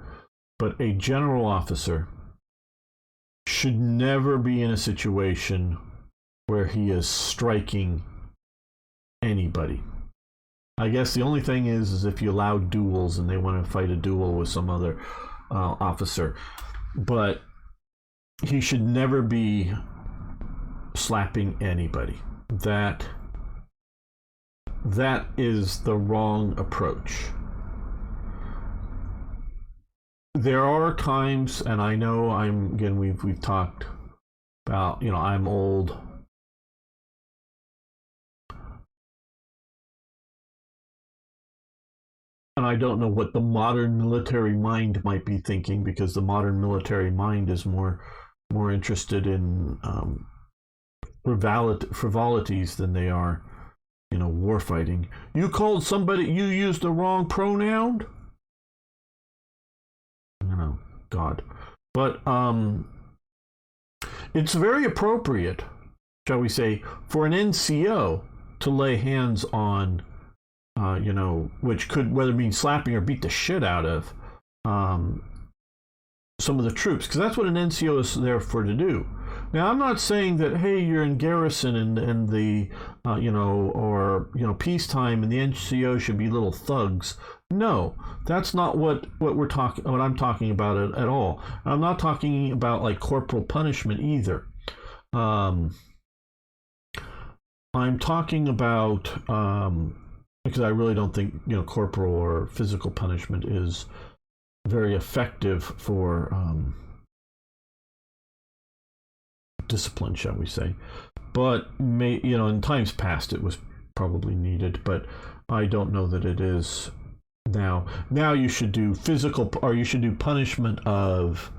But a general officer should never be in a situation where he is striking anybody. I guess the only thing is if you allow duels and they want to fight a duel with some other officer. But he should never be slapping anybody. That is the wrong approach. There are times, and I know we've talked about, I'm old. And I don't know what the modern military mind might be thinking, because the modern military mind is more interested in frivolities than they are, war fighting. You called somebody, you used the wrong pronoun? God. But it's very appropriate, shall we say, for an NCO to lay hands on, which could, whether it means slapping or beat the shit out of some of the troops, because that's what an NCO is there for to do. Now, I'm not saying that, hey, you're in garrison and the, peacetime and the NCO should be little thugs. No, that's not what I'm talking about at all. I'm not talking about like corporal punishment either. I'm talking about, because I really don't think, corporal or physical punishment is very effective for discipline, shall we say. But in times past it was probably needed, but I don't know that it is now. Now you should do physical, or you should do punishment of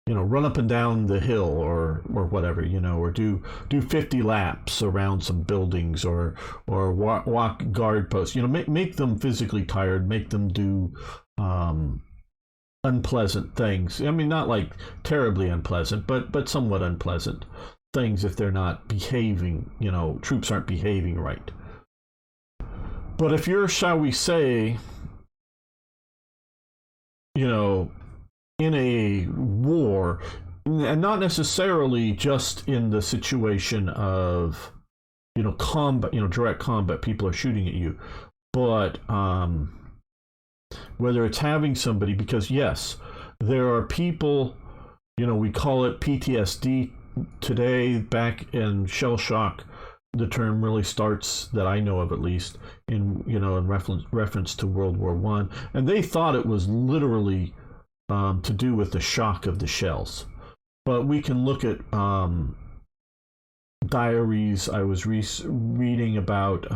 run up and down the hill or whatever, or do 50 laps around some buildings or walk guard posts. Make them physically tired, make them do unpleasant things. I mean, not like terribly unpleasant, but somewhat unpleasant things if they're not behaving, troops aren't behaving right. But if you're, shall we say, in a war, and not necessarily just in the situation of, combat, direct combat, people are shooting at you, but whether it's having somebody, because yes, there are people, we call it PTSD today. Back in shell shock, the term really starts, that I know of at least, in reference to World War I, and they thought it was literally to do with the shock of the shells. But we can look at diaries. I was reading about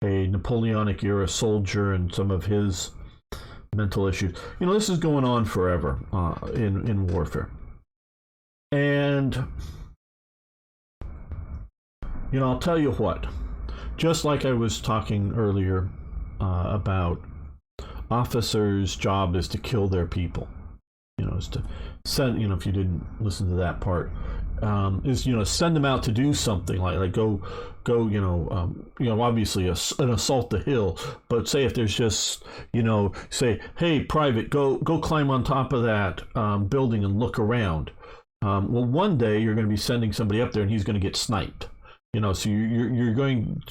a Napoleonic era soldier and some of his mental issues. This is going on forever in warfare. And I'll tell you what, just like I was talking earlier about officers' job is to kill their people, is to send, if you didn't listen to that part, is, send them out to do something like go, obviously an assault the hill, but say if there's just, say, hey, private, go climb on top of that building and look around. Well, one day you're going to be sending somebody up there and he's going to get sniped. So you're going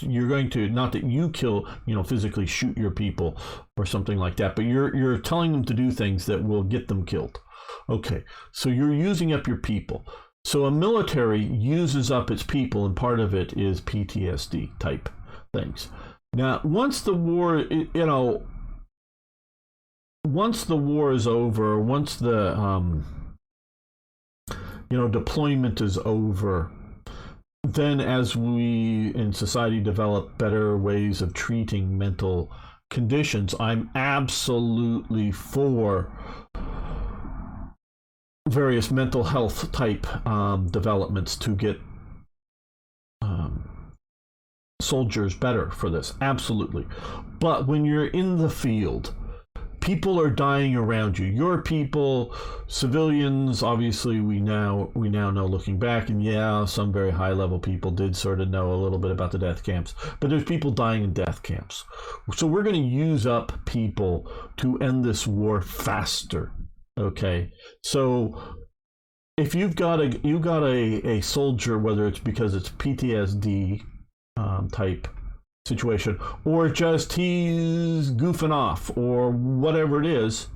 to, not that you kill, physically shoot your people or something like that, but you're telling them to do things that will get them killed. Okay, so you're using up your people. So a military uses up its people, and part of it is PTSD type things. Now, once the war, once the war is over, once the deployment is over, then as we in society develop better ways of treating mental conditions, I'm absolutely for various mental health type developments to get soldiers better for this. Absolutely. But when you're in the field, people are dying around you. Your people, civilians, obviously we now know, looking back, and yeah, some very high level people did sort of know a little bit about the death camps, but there's people dying in death camps. So we're going to use up people to end this war faster. Okay, so if you've got a soldier, whether it's because it's PTSD type situation, or just he's goofing off, or whatever it is,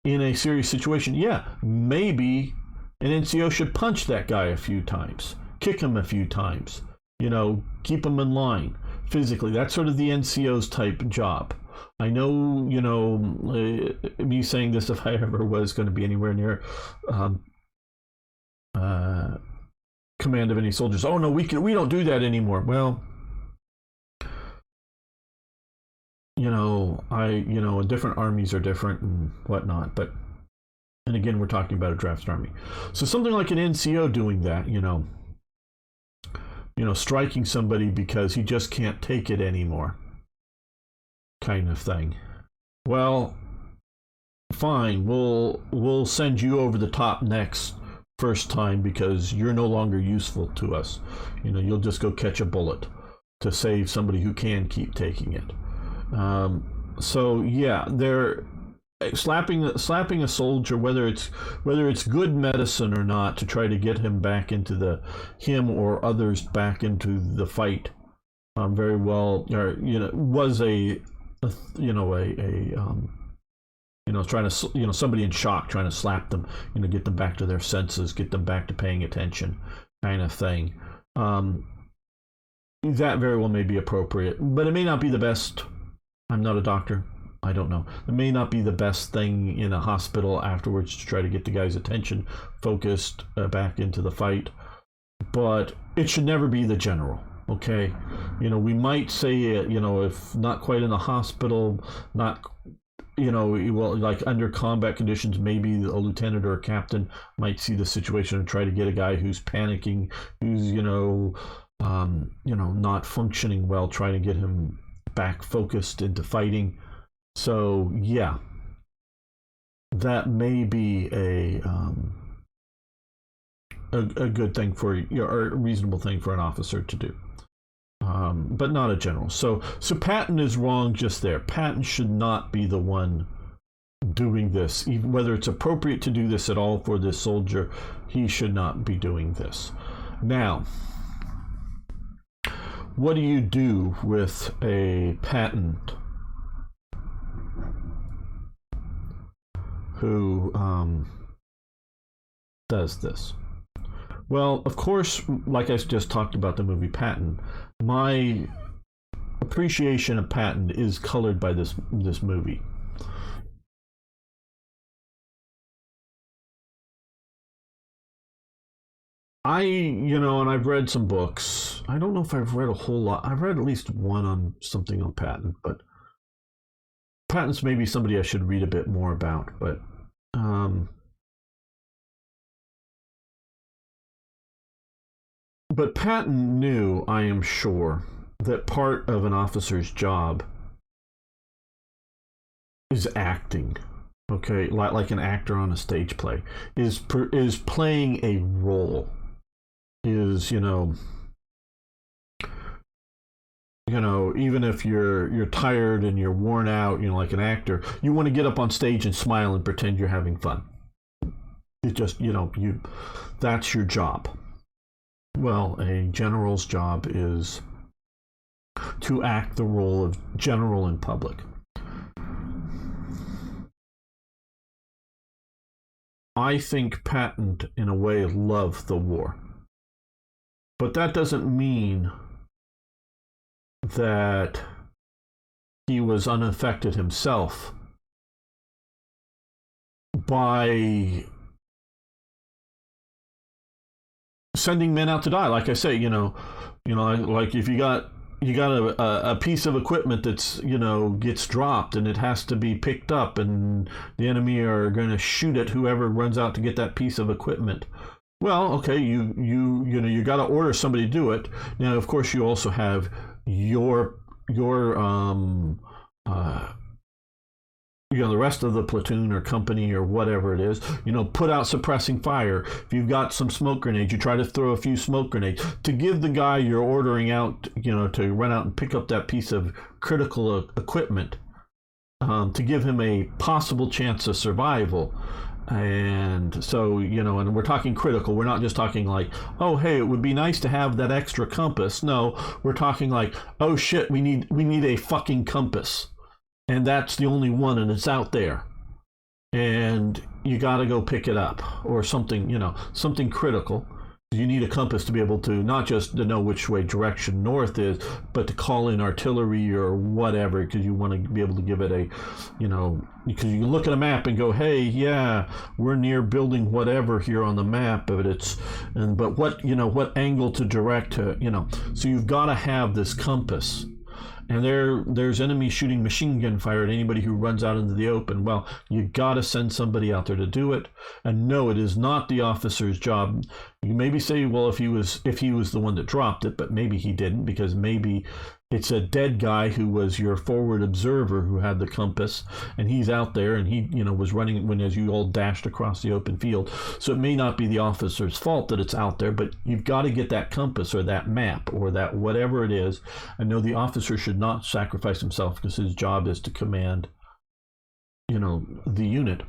in a serious situation, yeah, maybe an NCO should punch that guy a few times, kick him a few times, keep him in line physically. That's sort of the NCO's type job. I know, me saying this, if I ever was going to be anywhere near command of any soldiers, oh no, we don't do that anymore. Well, different armies are different and whatnot, and again, we're talking about a draft army. So something like an NCO doing that, striking somebody because he just can't take it anymore, kind of thing. Well, fine, we'll send you over the top first time because you're no longer useful to us. You'll just go catch a bullet to save somebody who can keep taking it. So yeah, they're slapping a soldier, whether it's good medicine or not, to try to get him back into him or others back into the fight. Very well, or was trying to, somebody in shock, trying to slap them, get them back to their senses, get them back to paying attention, kind of thing. That very well may be appropriate, but it may not be the best. I'm not a doctor. I don't know. It may not be the best thing in a hospital afterwards to try to get the guy's attention focused back into the fight, but it should never be the general. Okay, we might say, if not quite in the hospital, not you know, well, like under combat conditions, maybe a lieutenant or a captain might see the situation and try to get a guy who's panicking, who's not functioning well, trying to get him back focused into fighting. So yeah, that may be a good thing for you, or a reasonable thing for an officer to do. But not a general. So Patton is wrong just there. Patton should not be the one doing this. Even whether it's appropriate to do this at all for this soldier, he should not be doing this. Now, what do you do with a Patton who does this? Well, of course, like I just talked about the movie Patton, my appreciation of Patton is colored by this movie. And I've read some books. I don't know if I've read a whole lot. I've read at least one on something on Patton, but Patton's maybe somebody I should read a bit more about. But Patton knew, I am sure, that part of an officer's job is acting. Okay, like an actor on a stage play is playing a role. Is even if you're tired and you're worn out, like an actor, you want to get up on stage and smile and pretend you're having fun. It just that's your job. Well, a general's job is to act the role of general in public. I think Patton, in a way, loved the war. But that doesn't mean that he was unaffected himself by sending men out to die. Like I say, like if you got a piece of equipment that's gets dropped and it has to be picked up, and the enemy are going to shoot at whoever runs out to get that piece of equipment. Well, okay, you got to order somebody to do it. Now, of course, you also have your the rest of the platoon or company or whatever it is, put out suppressing fire. If you've got some smoke grenades, you try to throw a few smoke grenades to give the guy you're ordering out, to run out and pick up that piece of critical equipment, to give him a possible chance of survival. And so, and we're talking critical. We're not just talking like, oh, hey, it would be nice to have that extra compass. No, we're talking like, oh shit, we need a fucking compass. And that's the only one, and it's out there. And you got to go pick it up, or something, something critical. You need a compass to be able to, not just to know which way direction north is, but to call in artillery or whatever, because you want to be able to give it a, because you can look at a map and go, hey, yeah, we're near building whatever here on the map, but what angle to direct to, so you've got to have this compass. And there's enemies shooting machine gun fire at anybody who runs out into the open. Well, you got to send somebody out there to do it. And no, it is not the officer's job. You maybe say, well, if he was the one that dropped it, but maybe he didn't, because maybe it's a dead guy who was your forward observer who had the compass, and he's out there, and he was running as you all dashed across the open field. So it may not be the officer's fault that it's out there, but you've got to get that compass or that map or that whatever it is. And no, the officer should not sacrifice himself, because his job is to command the unit.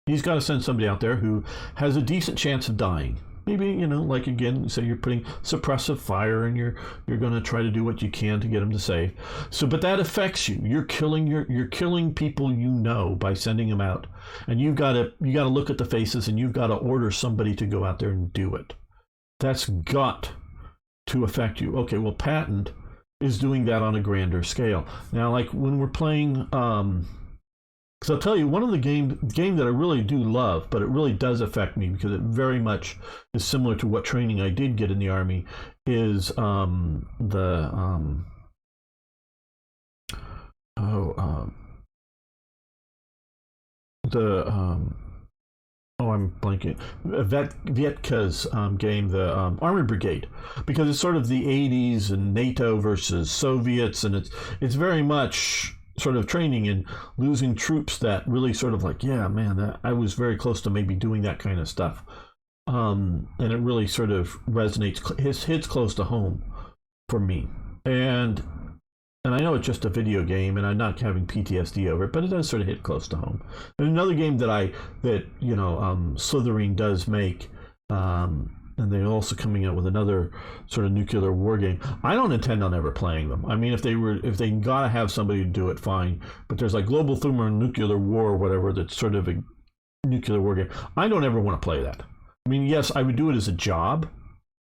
He's got to send somebody out there who has a decent chance of dying. Maybe, like again, say you're putting suppressive fire, and you're going to try to do what you can to get them to save. So, but that affects you. You're killing people by sending them out, and you got to look at the faces, and you've got to order somebody to go out there and do it. That's got to affect you. Okay, well, Patton is doing that on a grander scale. Now, like when we're playing. Because I'll tell you, one of the game that I really do love, but it really does affect me because it very much is similar to what training I did get in the Army, is the oh, I'm blanking. Vietka's game, the Armored Brigade, because it's sort of the '80s and NATO versus Soviets, and it's very much sort of training and losing troops that really sort of like, yeah, man, I was very close to maybe doing that kind of stuff, and it really sort of resonates, hits close to home for me, and I know it's just a video game, and I'm not having PTSD over it, but it does sort of hit close to home. And another game that Slithering does make, and they're also coming out with another sort of nuclear war game. I don't intend on ever playing them. I mean, if they gotta have somebody to do it, fine. But there's like Global Thermonuclear War or whatever, that's sort of a nuclear war game. I don't ever want to play that. I mean, yes, I would do it as a job.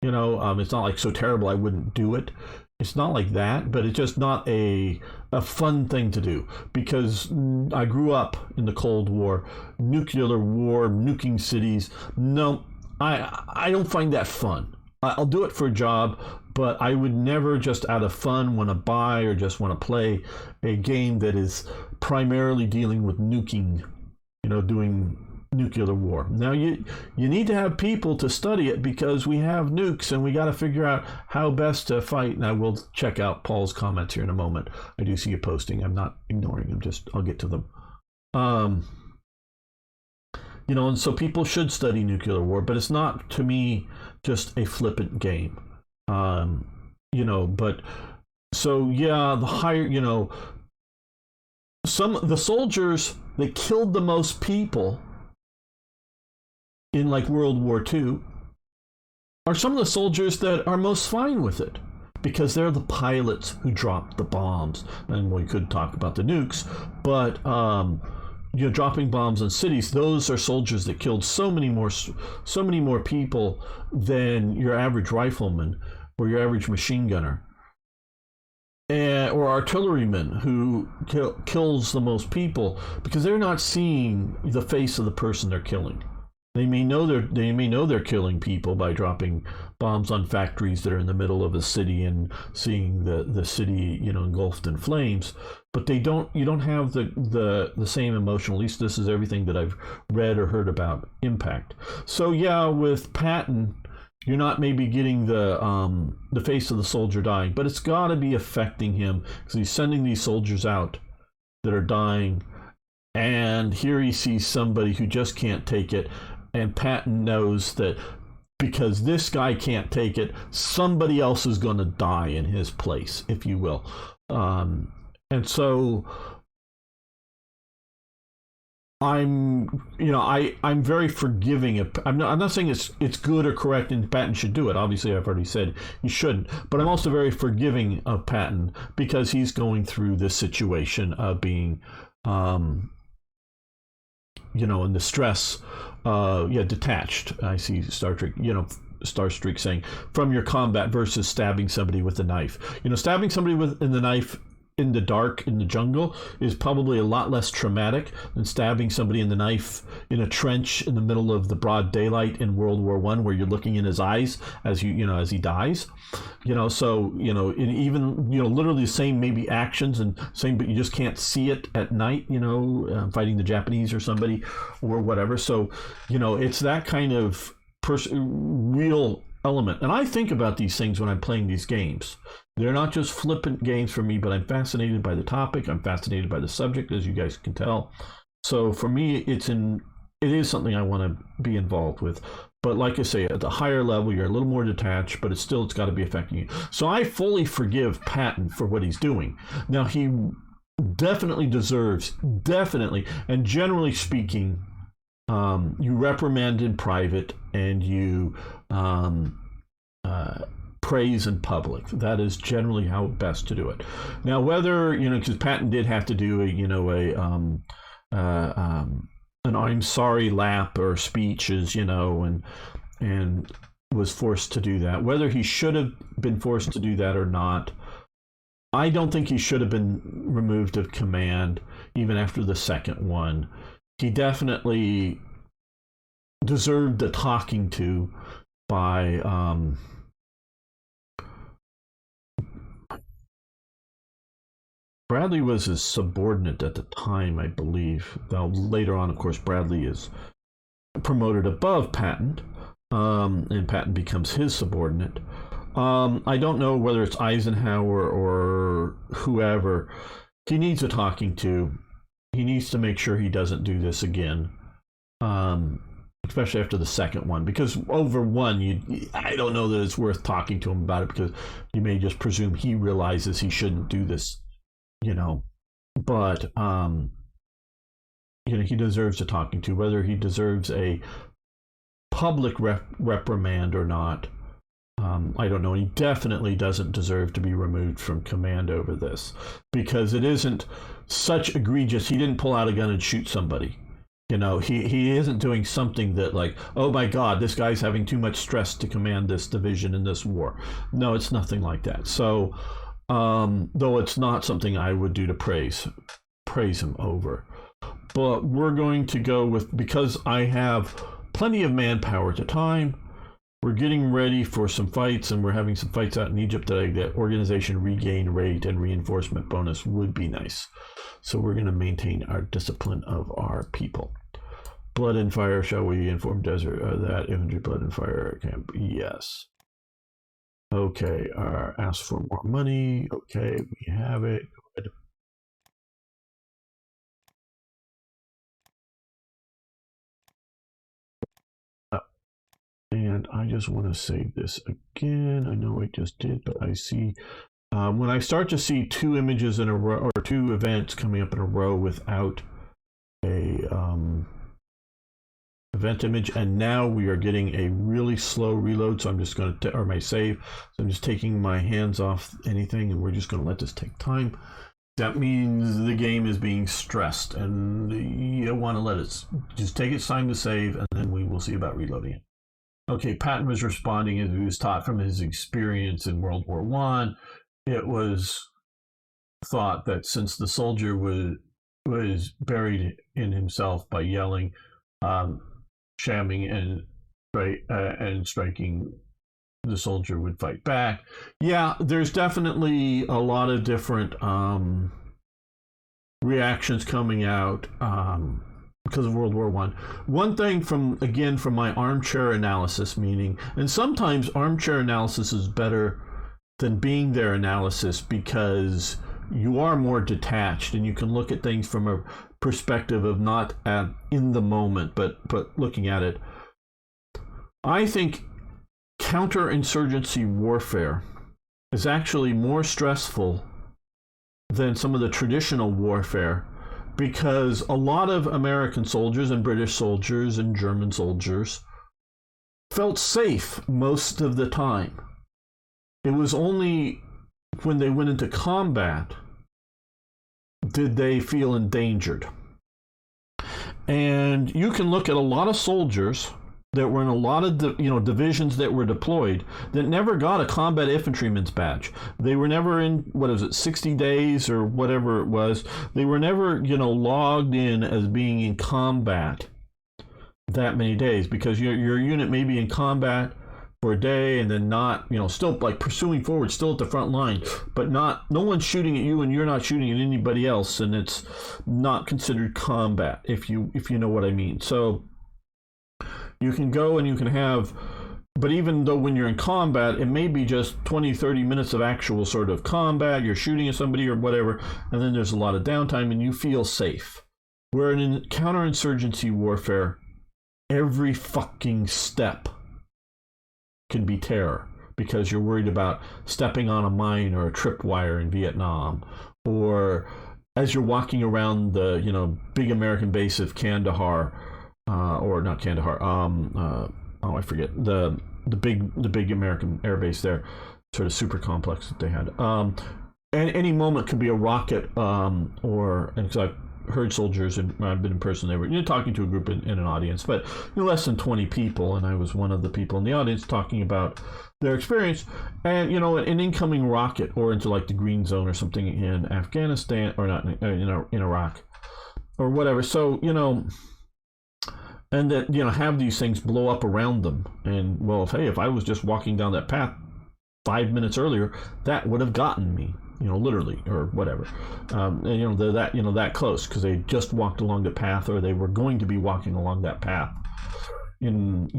It's not like so terrible I wouldn't do it. It's not like that, but it's just not a fun thing to do, because I grew up in the Cold War, nuclear war, nuking cities. No, I don't find that fun. I'll do it for a job, but I would never just out of fun want to buy or just want to play a game that is primarily dealing with nuking, doing nuclear war. Now you need to have people to study it, because we have nukes and we got to figure out how best to fight. And I will check out Paul's comments here in a moment. I do see you posting. I'm not ignoring them. I'll get to them. And so people should study nuclear war, but it's not, to me, just a flippant game. But so yeah, the higher, the soldiers that killed the most people in like World War II are some of the soldiers that are most fine with it, because they're the pilots who dropped the bombs. And we could talk about the nukes, but dropping bombs on cities, those are soldiers that killed so many more people than your average rifleman or your average machine gunner, or artilleryman who kills the most people, because they're not seeing the face of the person they're killing. They may know they're killing people by dropping bombs on factories that are in the middle of a city and seeing the city engulfed in flames, but you don't have the same emotion. At least this is everything that I've read or heard about impact. So yeah, with Patton, you're not maybe getting the face of the soldier dying, but it's got to be affecting him, because he's sending these soldiers out that are dying, and here he sees somebody who just can't take it. And Patton knows that because this guy can't take it, somebody else is going to die in his place, if you will. And so I'm very forgiving. I'm not saying it's good or correct and Patton should do it. Obviously, I've already said he shouldn't. But I'm also very forgiving of Patton, because he's going through this situation of being, in the stress, detached. I see Starstreak saying, from your combat versus stabbing somebody with a knife. Stabbing somebody with the knife in the dark in the jungle is probably a lot less traumatic than stabbing somebody in the knife in a trench in the middle of the broad daylight in World War I, where you're looking in his eyes as as he dies. Even literally the same maybe actions and same, but you just can't see it at night. Fighting the Japanese or somebody or whatever. So it's that kind of real element. And I think about these things when I'm playing these games. They're not just flippant games for me, but I'm fascinated by the topic. I'm fascinated by the subject, as you guys can tell. So for me, it is something I want to be involved with. But like I say, at the higher level, you're a little more detached, but it's got to be affecting you. So I fully forgive Patton for what he's doing. Now, he definitely deserves, and generally speaking, you reprimand in private and you praise in public. That is generally how best to do it. Now, whether because Patton did have to do an I'm sorry lap or speeches, and was forced to do that. Whether he should have been forced to do that or not, I don't think he should have been removed of command even after the second one. He definitely deserved a talking to by Bradley was his subordinate at the time, I believe. Now, later on, of course, Bradley is promoted above Patton, and Patton becomes his subordinate. I don't know whether it's Eisenhower or whoever. He needs a talking to. He needs to make sure he doesn't do this again, especially after the second one. Because over one, I don't know that it's worth talking to him about it, because you may just presume he realizes he shouldn't do this, But he deserves a talking to. Whether he deserves a public reprimand or not, I don't know. He definitely doesn't deserve to be removed from command over this, because it isn't such egregious. He didn't pull out a gun and shoot somebody. He isn't doing something that, like, oh my God, this guy's having too much stress to command this division in this war. No, it's nothing like that. So, though it's not something I would do to praise him over. But we're going to go with, because I have plenty of manpower at the time, we're getting ready for some fights, and we're having some fights out in Egypt that the organization regain rate and reinforcement bonus would be nice. So we're going to maintain our discipline of our people. Blood and fire, shall we inform desert that infantry blood and fire camp? Yes. Okay, ask for more money. Okay, we have it. Good. And I just want to save this again. I know I just did, but I see when I start to see two images in a row, or two events coming up in a row without a event image, and now we are getting a really slow reload, so I'm just going to, or my save, so I'm just taking my hands off anything, and we're just going to let this take time. That means the game is being stressed, and you want to let it just take its time to save, and then we will see about reloading it. Okay, Patton was responding as he was taught from his experience in World War I. It was thought that since the soldier was buried in himself by yelling, shamming, and striking, the soldier would fight back. Yeah, there's definitely a lot of different reactions coming out because of World War I. One thing from my armchair analysis, meaning, and sometimes armchair analysis is better than being there analysis, because you are more detached and you can look at things from a perspective of not in the moment, but looking at it. I think counterinsurgency warfare is actually more stressful than some of the traditional warfare, because a lot of American soldiers and British soldiers and German soldiers felt safe most of the time. It was only when they went into combat did they feel endangered. And you can look at a lot of soldiers that were in a lot of divisions that were deployed that never got a combat infantryman's badge. They were never in, 60 days or whatever it was. They were never, logged in as being in combat that many days, because your unit may be in combat for a day and then not, still like pursuing forward, still at the front line, but no one's shooting at you and you're not shooting at anybody else, and it's not considered combat, if you know what I mean. So you can go and you can have, but even though when you're in combat, it may be just 20-30 minutes of actual sort of combat, you're shooting at somebody or whatever, and then there's a lot of downtime and you feel safe. Where in counterinsurgency warfare, every fucking step can be terror, because you're worried about stepping on a mine or a tripwire in Vietnam, or as you're walking around the big American base of Kandahar, or not Kandahar, I forget the big American air base there, sort of super complex that they had. And any moment could be a rocket, and because I've heard soldiers, and I've been in person, they were talking to a group in an audience, but less than 20 people, and I was one of the people in the audience talking about their experience, and an incoming rocket or into like the green zone or something in Afghanistan, or not in Iraq or whatever. So and that have these things blow up around them, and if I was just walking down that path 5 minutes earlier, that would have gotten me. literally or whatever. And they're that close because they just walked along the path, or they were going to be walking along that path in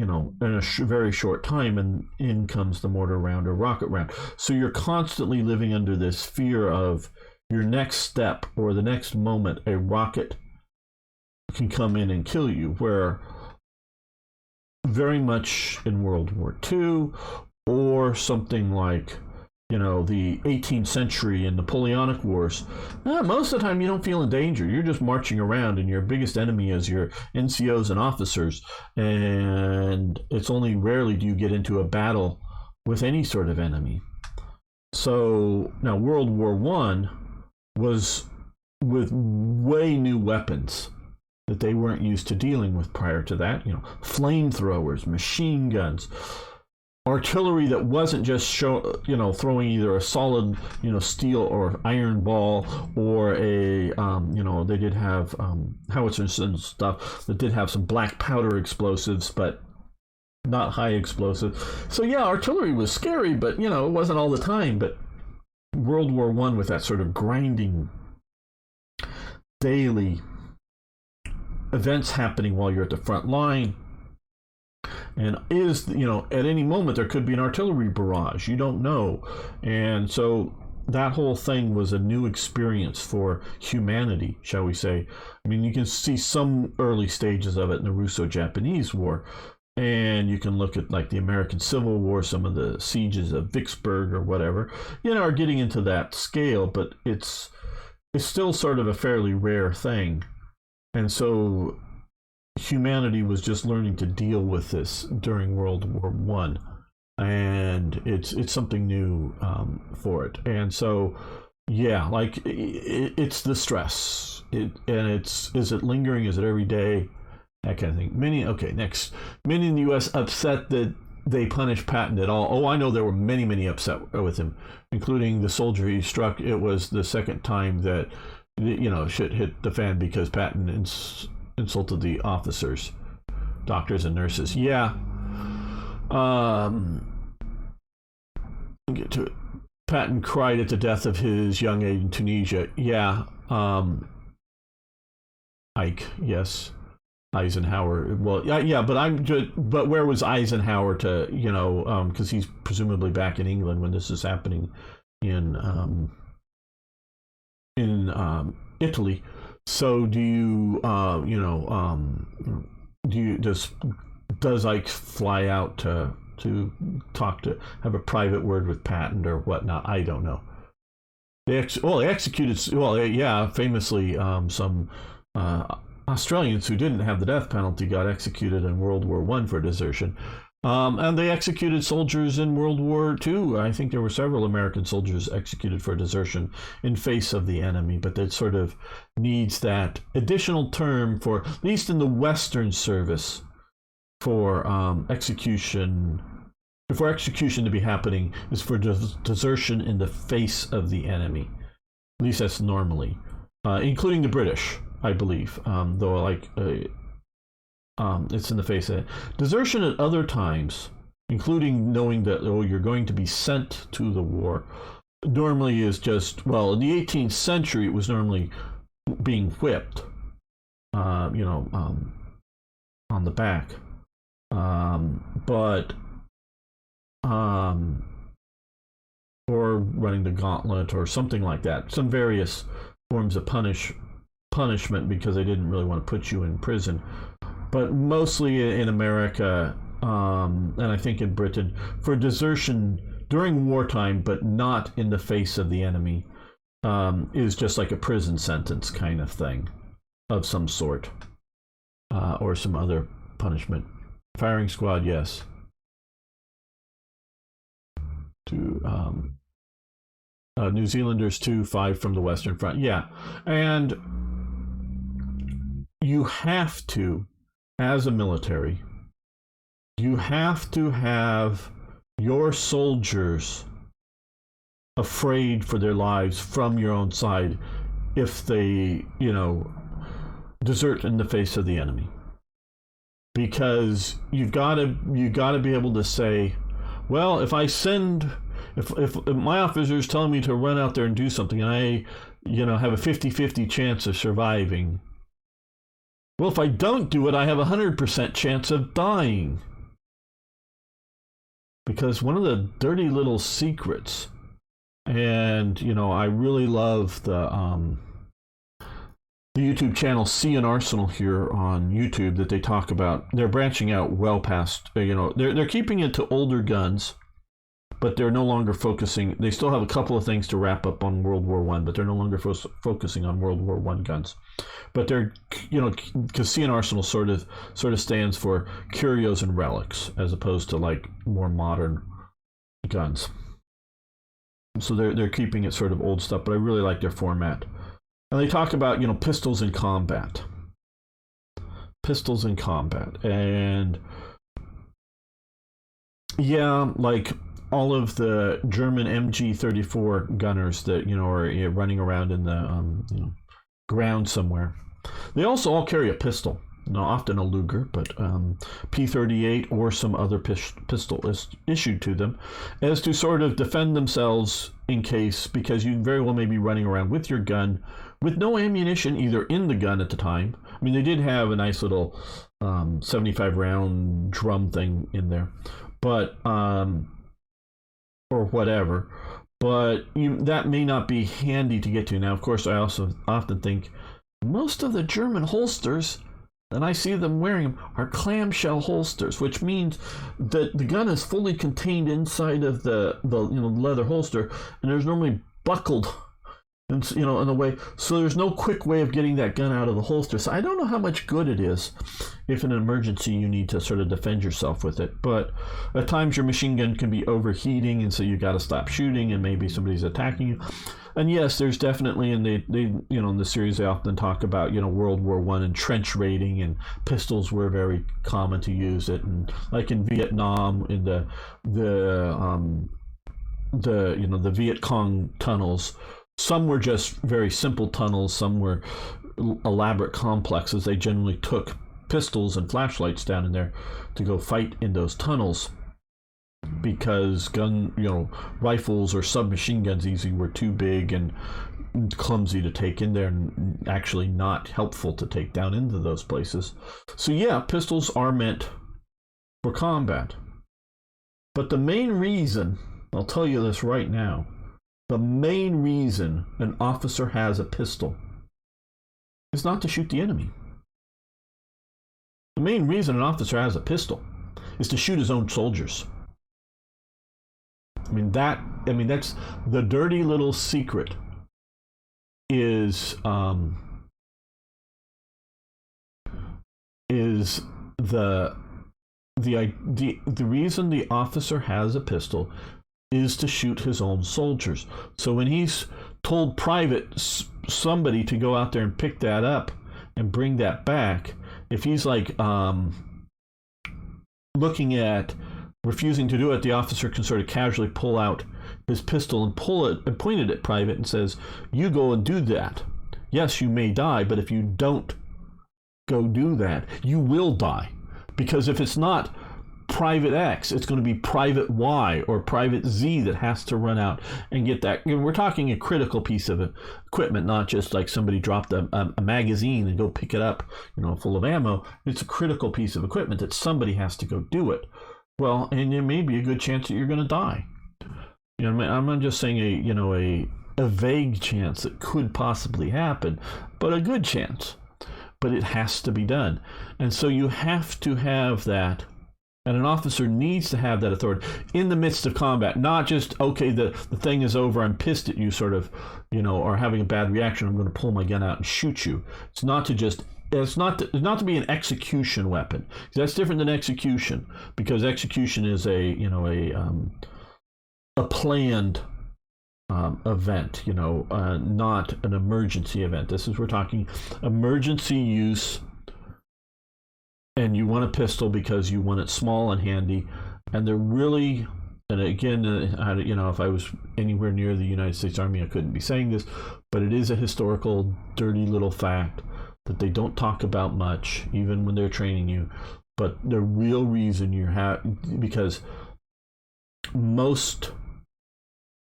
a very short time, and in comes the mortar round or rocket round. So you're constantly living under this fear of your next step or the next moment a rocket can come in and kill you, where very much in World War II or something like the 18th century and Napoleonic Wars, most of the time you don't feel in danger. You're just marching around, and your biggest enemy is your NCOs and officers, and it's only rarely do you get into a battle with any sort of enemy. So now World War I was with way new weapons that they weren't used to dealing with prior to that. Flamethrowers, machine guns, artillery that wasn't just throwing either a solid steel or iron ball, or a they did have howitzers and stuff that did have some black powder explosives, but not high explosive. So yeah, artillery was scary, but it wasn't all the time. But World War I, with that sort of grinding daily events happening while you're at the front line, and at any moment there could be an artillery barrage. You don't know. And so that whole thing was a new experience for humanity, shall we say. I mean, you can see some early stages of it in the Russo-Japanese War, and you can look at like the American Civil War, some of the sieges of Vicksburg or whatever, are getting into that scale, but it's still sort of a fairly rare thing. And so humanity was just learning to deal with this during World War I, and it's something new for it. And so, yeah, like it's the stress, is it lingering? Is it every day? That kind of thing. Many in the U.S. upset that they punished Patton at all. Oh, I know there were many upset with him, including the soldier he struck. It was the second time that shit hit the fan because Patton insulted the officers, doctors and nurses. Yeah. I'll get to it. Patton cried at the death of his young aide in Tunisia. Yeah. Ike, yes. Eisenhower. Well, yeah, but where was Eisenhower to, because he's presumably back in England when this is happening in Italy. So does Ike fly out to have a private word with Patton or whatnot? I don't know. They executed. Famously, some Australians who didn't have the death penalty got executed in World War I for desertion. And they executed soldiers in World War II. I think there were several American soldiers executed for desertion in face of the enemy, but that sort of needs that additional term for, at least in the Western service, for execution to be happening is for desertion in the face of the enemy. At least that's normally, including the British, I believe, though it's in the face of it. Desertion at other times, including knowing that you're going to be sent to the war, normally is just, in the 18th century it was normally being whipped, on the back, or running the gauntlet or something like that. Some various forms of punishment because they didn't really want to put you in prison. But mostly in America, and I think in Britain, for desertion during wartime, but not in the face of the enemy, is just like a prison sentence kind of thing of some sort, or some other punishment. Firing squad, yes. New Zealanders 5 from the Western Front. Yeah. And you have to, as a military, you have to have your soldiers afraid for their lives from your own side if they, desert in the face of the enemy. Because you've got to be able to say, well, if I send if my officer is telling me to run out there and do something, and I, have a 50-50 chance of surviving. Well, if I don't do it, I have a 100% chance of dying. Because one of the dirty little secrets, and I really love the YouTube channel See an Arsenal here on YouTube that they talk about. They're branching out well past, they're keeping it to older guns, but they're no longer focusing. They still have a couple of things to wrap up on World War I, but they're no longer focusing on World War I guns. But they're, because See an Arsenal sort of stands for curios and relics, as opposed to like more modern guns. So they're keeping it sort of old stuff, but I really like their format. And they talk about, pistols in combat. Pistols in combat. And yeah, like all of the German MG-34 gunners that, are running around in the, ground somewhere. They also all carry a pistol. Often a Luger, but P38 or some other pistol is issued to them as to sort of defend themselves in case, because you very well may be running around with your gun with no ammunition either in the gun at the time. I mean, they did have a nice little 75 round drum thing in there, but or whatever, but that may not be handy to get to. Now, of course, I also often think most of the German holsters, and I see them wearing them, are clamshell holsters, which means that the gun is fully contained inside of the leather holster, and there's normally buckled, and in a way, so there's no quick way of getting that gun out of the holster. So I don't know how much good it is if in an emergency you need to sort of defend yourself with it. But at times your machine gun can be overheating, and so you got to stop shooting, and maybe somebody's attacking you. And yes, there's definitely, and they in the series they often talk about World War I and trench raiding, and pistols were very common to use it, and like in Vietnam in the Viet Cong tunnels, some were just very simple tunnels, some were elaborate complexes. They generally took pistols and flashlights down in there to go fight in those tunnels, because rifles or submachine guns easily were too big and clumsy to take in there, and actually not helpful to take down into those places. So yeah, pistols are meant for combat. But the main reason, I'll tell you this right now, the main reason an officer has a pistol is not to shoot the enemy. The main reason an officer has a pistol is to shoot his own soldiers. That's the dirty little secret, is the reason the officer has a pistol is to shoot his own soldiers. So when he's told somebody to go out there and pick that up and bring that back, if he's like looking at refusing to do it, the officer can sort of casually pull out his pistol and pull it and point it at Private and says, "You go and do that. Yes, you may die, but if you don't go do that, you will die. Because if it's not Private X, it's going to be Private Y or Private Z that has to run out and get that." We're talking a critical piece of equipment, not just like somebody dropped a magazine and go pick it up, full of ammo. It's a critical piece of equipment that somebody has to go do it. Well, and there may be a good chance that you're going to die. I'm not just saying a vague chance that could possibly happen, but a good chance. But it has to be done. And so you have to have that, and an officer needs to have that authority in the midst of combat, not just, okay, the thing is over, I'm pissed at you, sort of, or having a bad reaction, I'm going to pull my gun out and shoot you. It's not to be an execution weapon. That's different than execution, because execution is a planned event, not an emergency event. We're talking emergency use, and you want a pistol because you want it small and handy, and they're really, and again, if I was anywhere near the United States Army, I couldn't be saying this, but it is a historical, dirty little fact that they don't talk about much, even when they're training you. But the real reason because most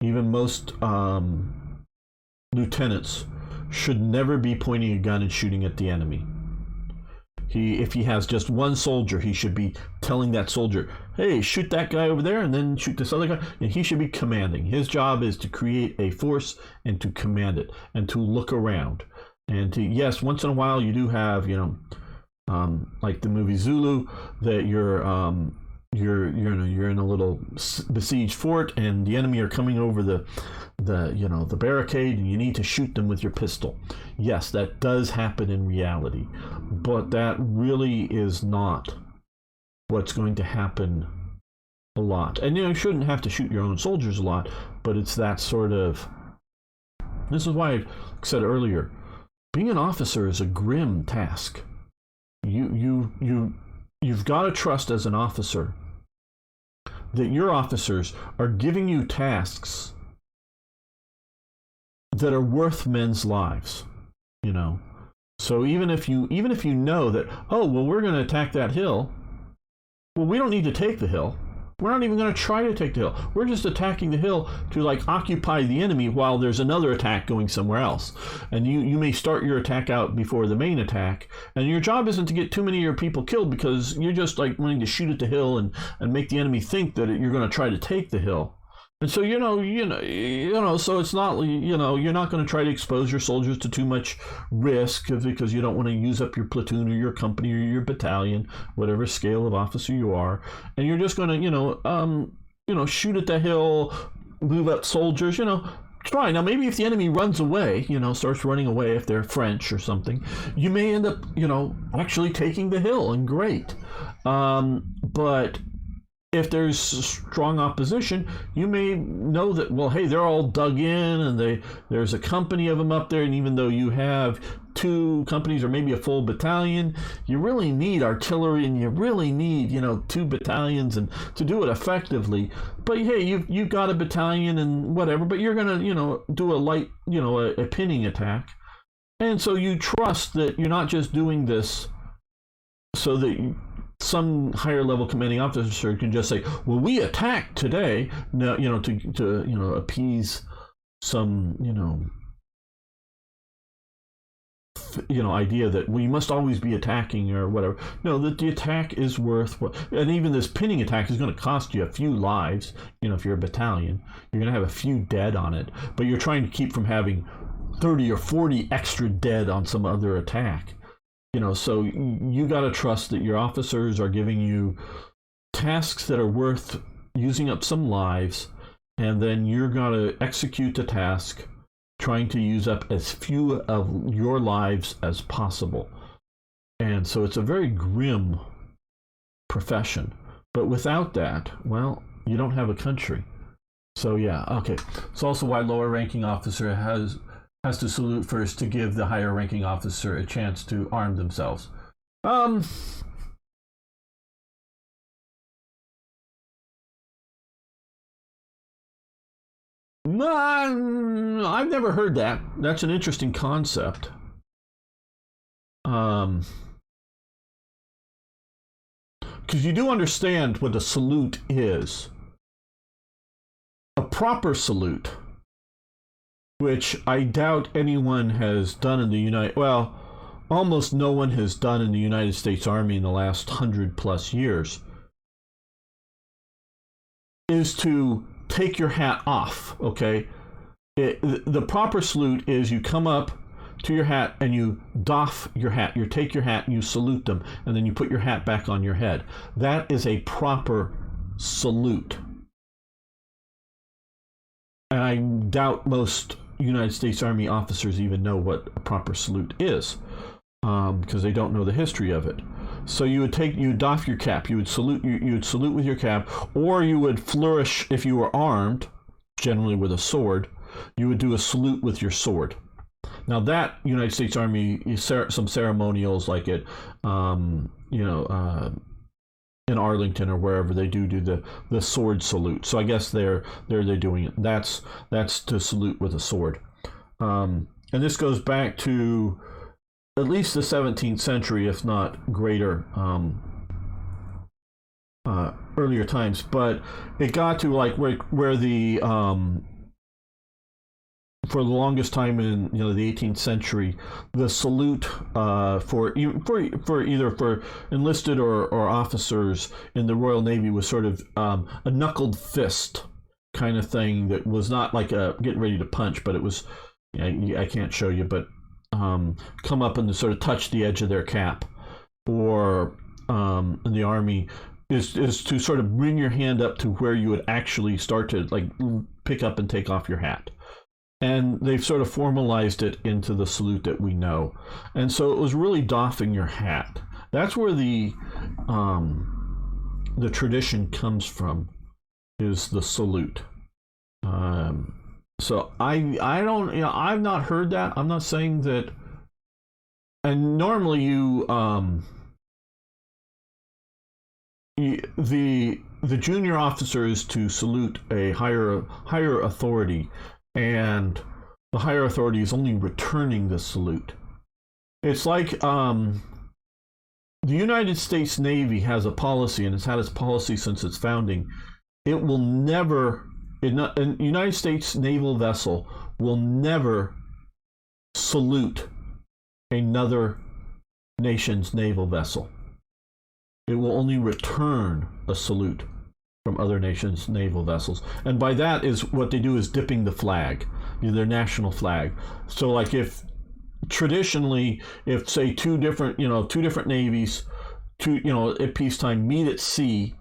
even most lieutenants, should never be pointing a gun and shooting at the enemy. If he has just one soldier, he should be telling that soldier, hey, shoot that guy over there and then shoot this other guy. And he should be commanding. His job is to create a force and to command it and to look around. And to, yes, once in a while you do have, like the movie Zulu, that you're in a little besieged fort and the enemy are coming over the barricade and you need to shoot them with your pistol. Yes, that does happen in reality, but that really is not what's going to happen a lot. And you shouldn't have to shoot your own soldiers a lot, but it's that sort of. This is why I said earlier, being an officer is a grim task. You've got to trust as an officer that your officers are giving you tasks that are worth men's lives, So even if you know that, oh, well, we're going to attack that hill, well, we don't need to take the hill. We're not even going to try to take the hill. We're just attacking the hill to occupy the enemy while there's another attack going somewhere else. And you may start your attack out before the main attack. And your job isn't to get too many of your people killed because you're just wanting to shoot at the hill and make the enemy think that you're going to try to take the hill. And so, so it's not, you're not going to try to expose your soldiers to too much risk because you don't want to use up your platoon or your company or your battalion, whatever scale of officer you are. And you're just going to, shoot at the hill, move up soldiers, try. Now, maybe if the enemy runs away, starts running away, if they're French or something, you may end up, actually taking the hill, and great. But if there's strong opposition, you may know that, well, hey, they're all dug in and there's a company of them up there. And even though you have 2 companies or maybe a full battalion, you really need artillery and you really need, 2 battalions and to do it effectively. But hey, you've got a battalion and whatever, but you're going to, do a light, a pinning attack. And so you trust that you're not just doing this so that some higher level commanding officer can just say, well, we attacked today, now, to appease some, idea that we must always be attacking or whatever. No, that the attack is worth and even this pinning attack is going to cost you a few lives. If you're a battalion, you're going to have a few dead on it, but you're trying to keep from having 30 or 40 extra dead on some other attack. So you got to trust that your officers are giving you tasks that are worth using up some lives, and then you're going to execute the task trying to use up as few of your lives as possible. And so it's a very grim profession. But without that, well, you don't have a country. So yeah, okay. It's also why lower ranking officer has to salute first to give the higher ranking officer a chance to arm themselves. I've never heard that. That's an interesting concept. Because you do understand what a salute is. A proper salute, which I doubt anyone has done in the almost no one has done in the United States Army in the last 100+ years, is to take your hat off, okay? The proper salute is you come up to your hat and you doff your hat. You take your hat and you salute them, and then you put your hat back on your head. That is a proper salute. And I doubt most United States Army officers even know what a proper salute is, because they don't know the history of it. So you would doff your cap, you would salute with your cap, or you would flourish if you were armed, generally with a sword. You would do a salute with your sword. Now that United States Army, some ceremonials like it, in Arlington or wherever, they do the sword salute. So I guess they're doing it. That's to salute with a sword. And this goes back to at least the 17th century, if not greater, earlier times. But it got to where the for the longest time in the 18th century, the salute for either for enlisted or officers in the Royal Navy was sort of a knuckled fist kind of thing that was not like a getting ready to punch, but it was, I can't show you, but come up and sort of touch the edge of their cap. Or in the Army is to sort of bring your hand up to where you would actually start to like pick up and take off your hat. And they've sort of formalized it into the salute that we know. And so it was really doffing your hat. That's where the tradition comes from, is the salute. So I don't, I've not heard that. I'm not saying that. And normally the junior officer is to salute a higher authority, and the higher authority is only returning the salute. It's like the United States Navy has a policy, and it's had its policy since its founding. It will never, a United States naval vessel will never salute another nation's naval vessel. It will only return a salute from other nations' naval vessels. And by that is what they do is dipping the flag, their national flag. So like if traditionally, if say two different navies, at peacetime meet at sea,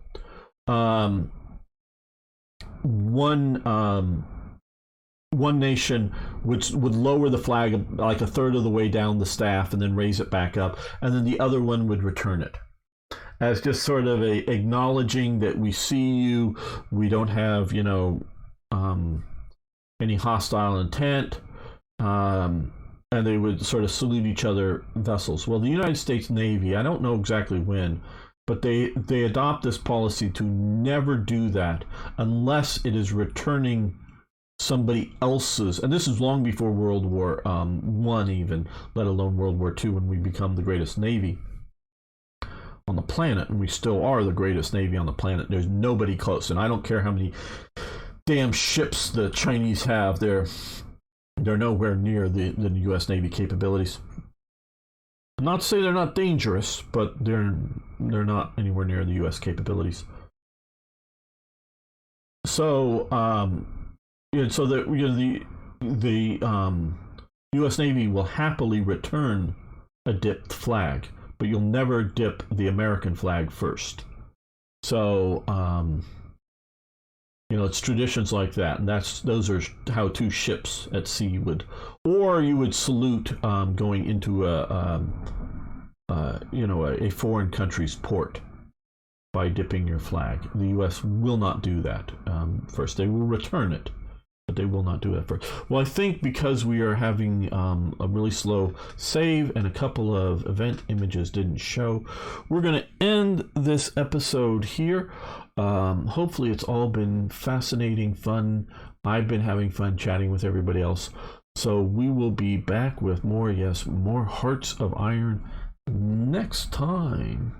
one nation would lower the flag like a third of the way down the staff and then raise it back up, and then the other one would return it as just sort of a acknowledging that we see you, we don't have any hostile intent, and they would sort of salute each other vessels. Well, the United States Navy, I don't know exactly when, but they adopt this policy to never do that unless it is returning somebody else's, and this is long before World War I even, let alone World War II, when we become the greatest Navy on the planet, and we still are the greatest Navy on the planet. There's nobody close, and I don't care how many damn ships the Chinese have, they're nowhere near the U.S. Navy capabilities. Not to say they're not dangerous, but they're not anywhere near the U.S. capabilities. So so the U.S. Navy will happily return a dipped flag, but you'll never dip the American flag first. So it's traditions like that, and those are how two ships at sea would, or you would salute going into a foreign country's port by dipping your flag. The U.S. will not do that first. They will return it, but they will not do that first. Well, I think because we are having a really slow save and a couple of event images didn't show, we're going to end this episode here. Hopefully it's all been fascinating, fun. I've been having fun chatting with everybody else. So we will be back with more Hearts of Iron next time.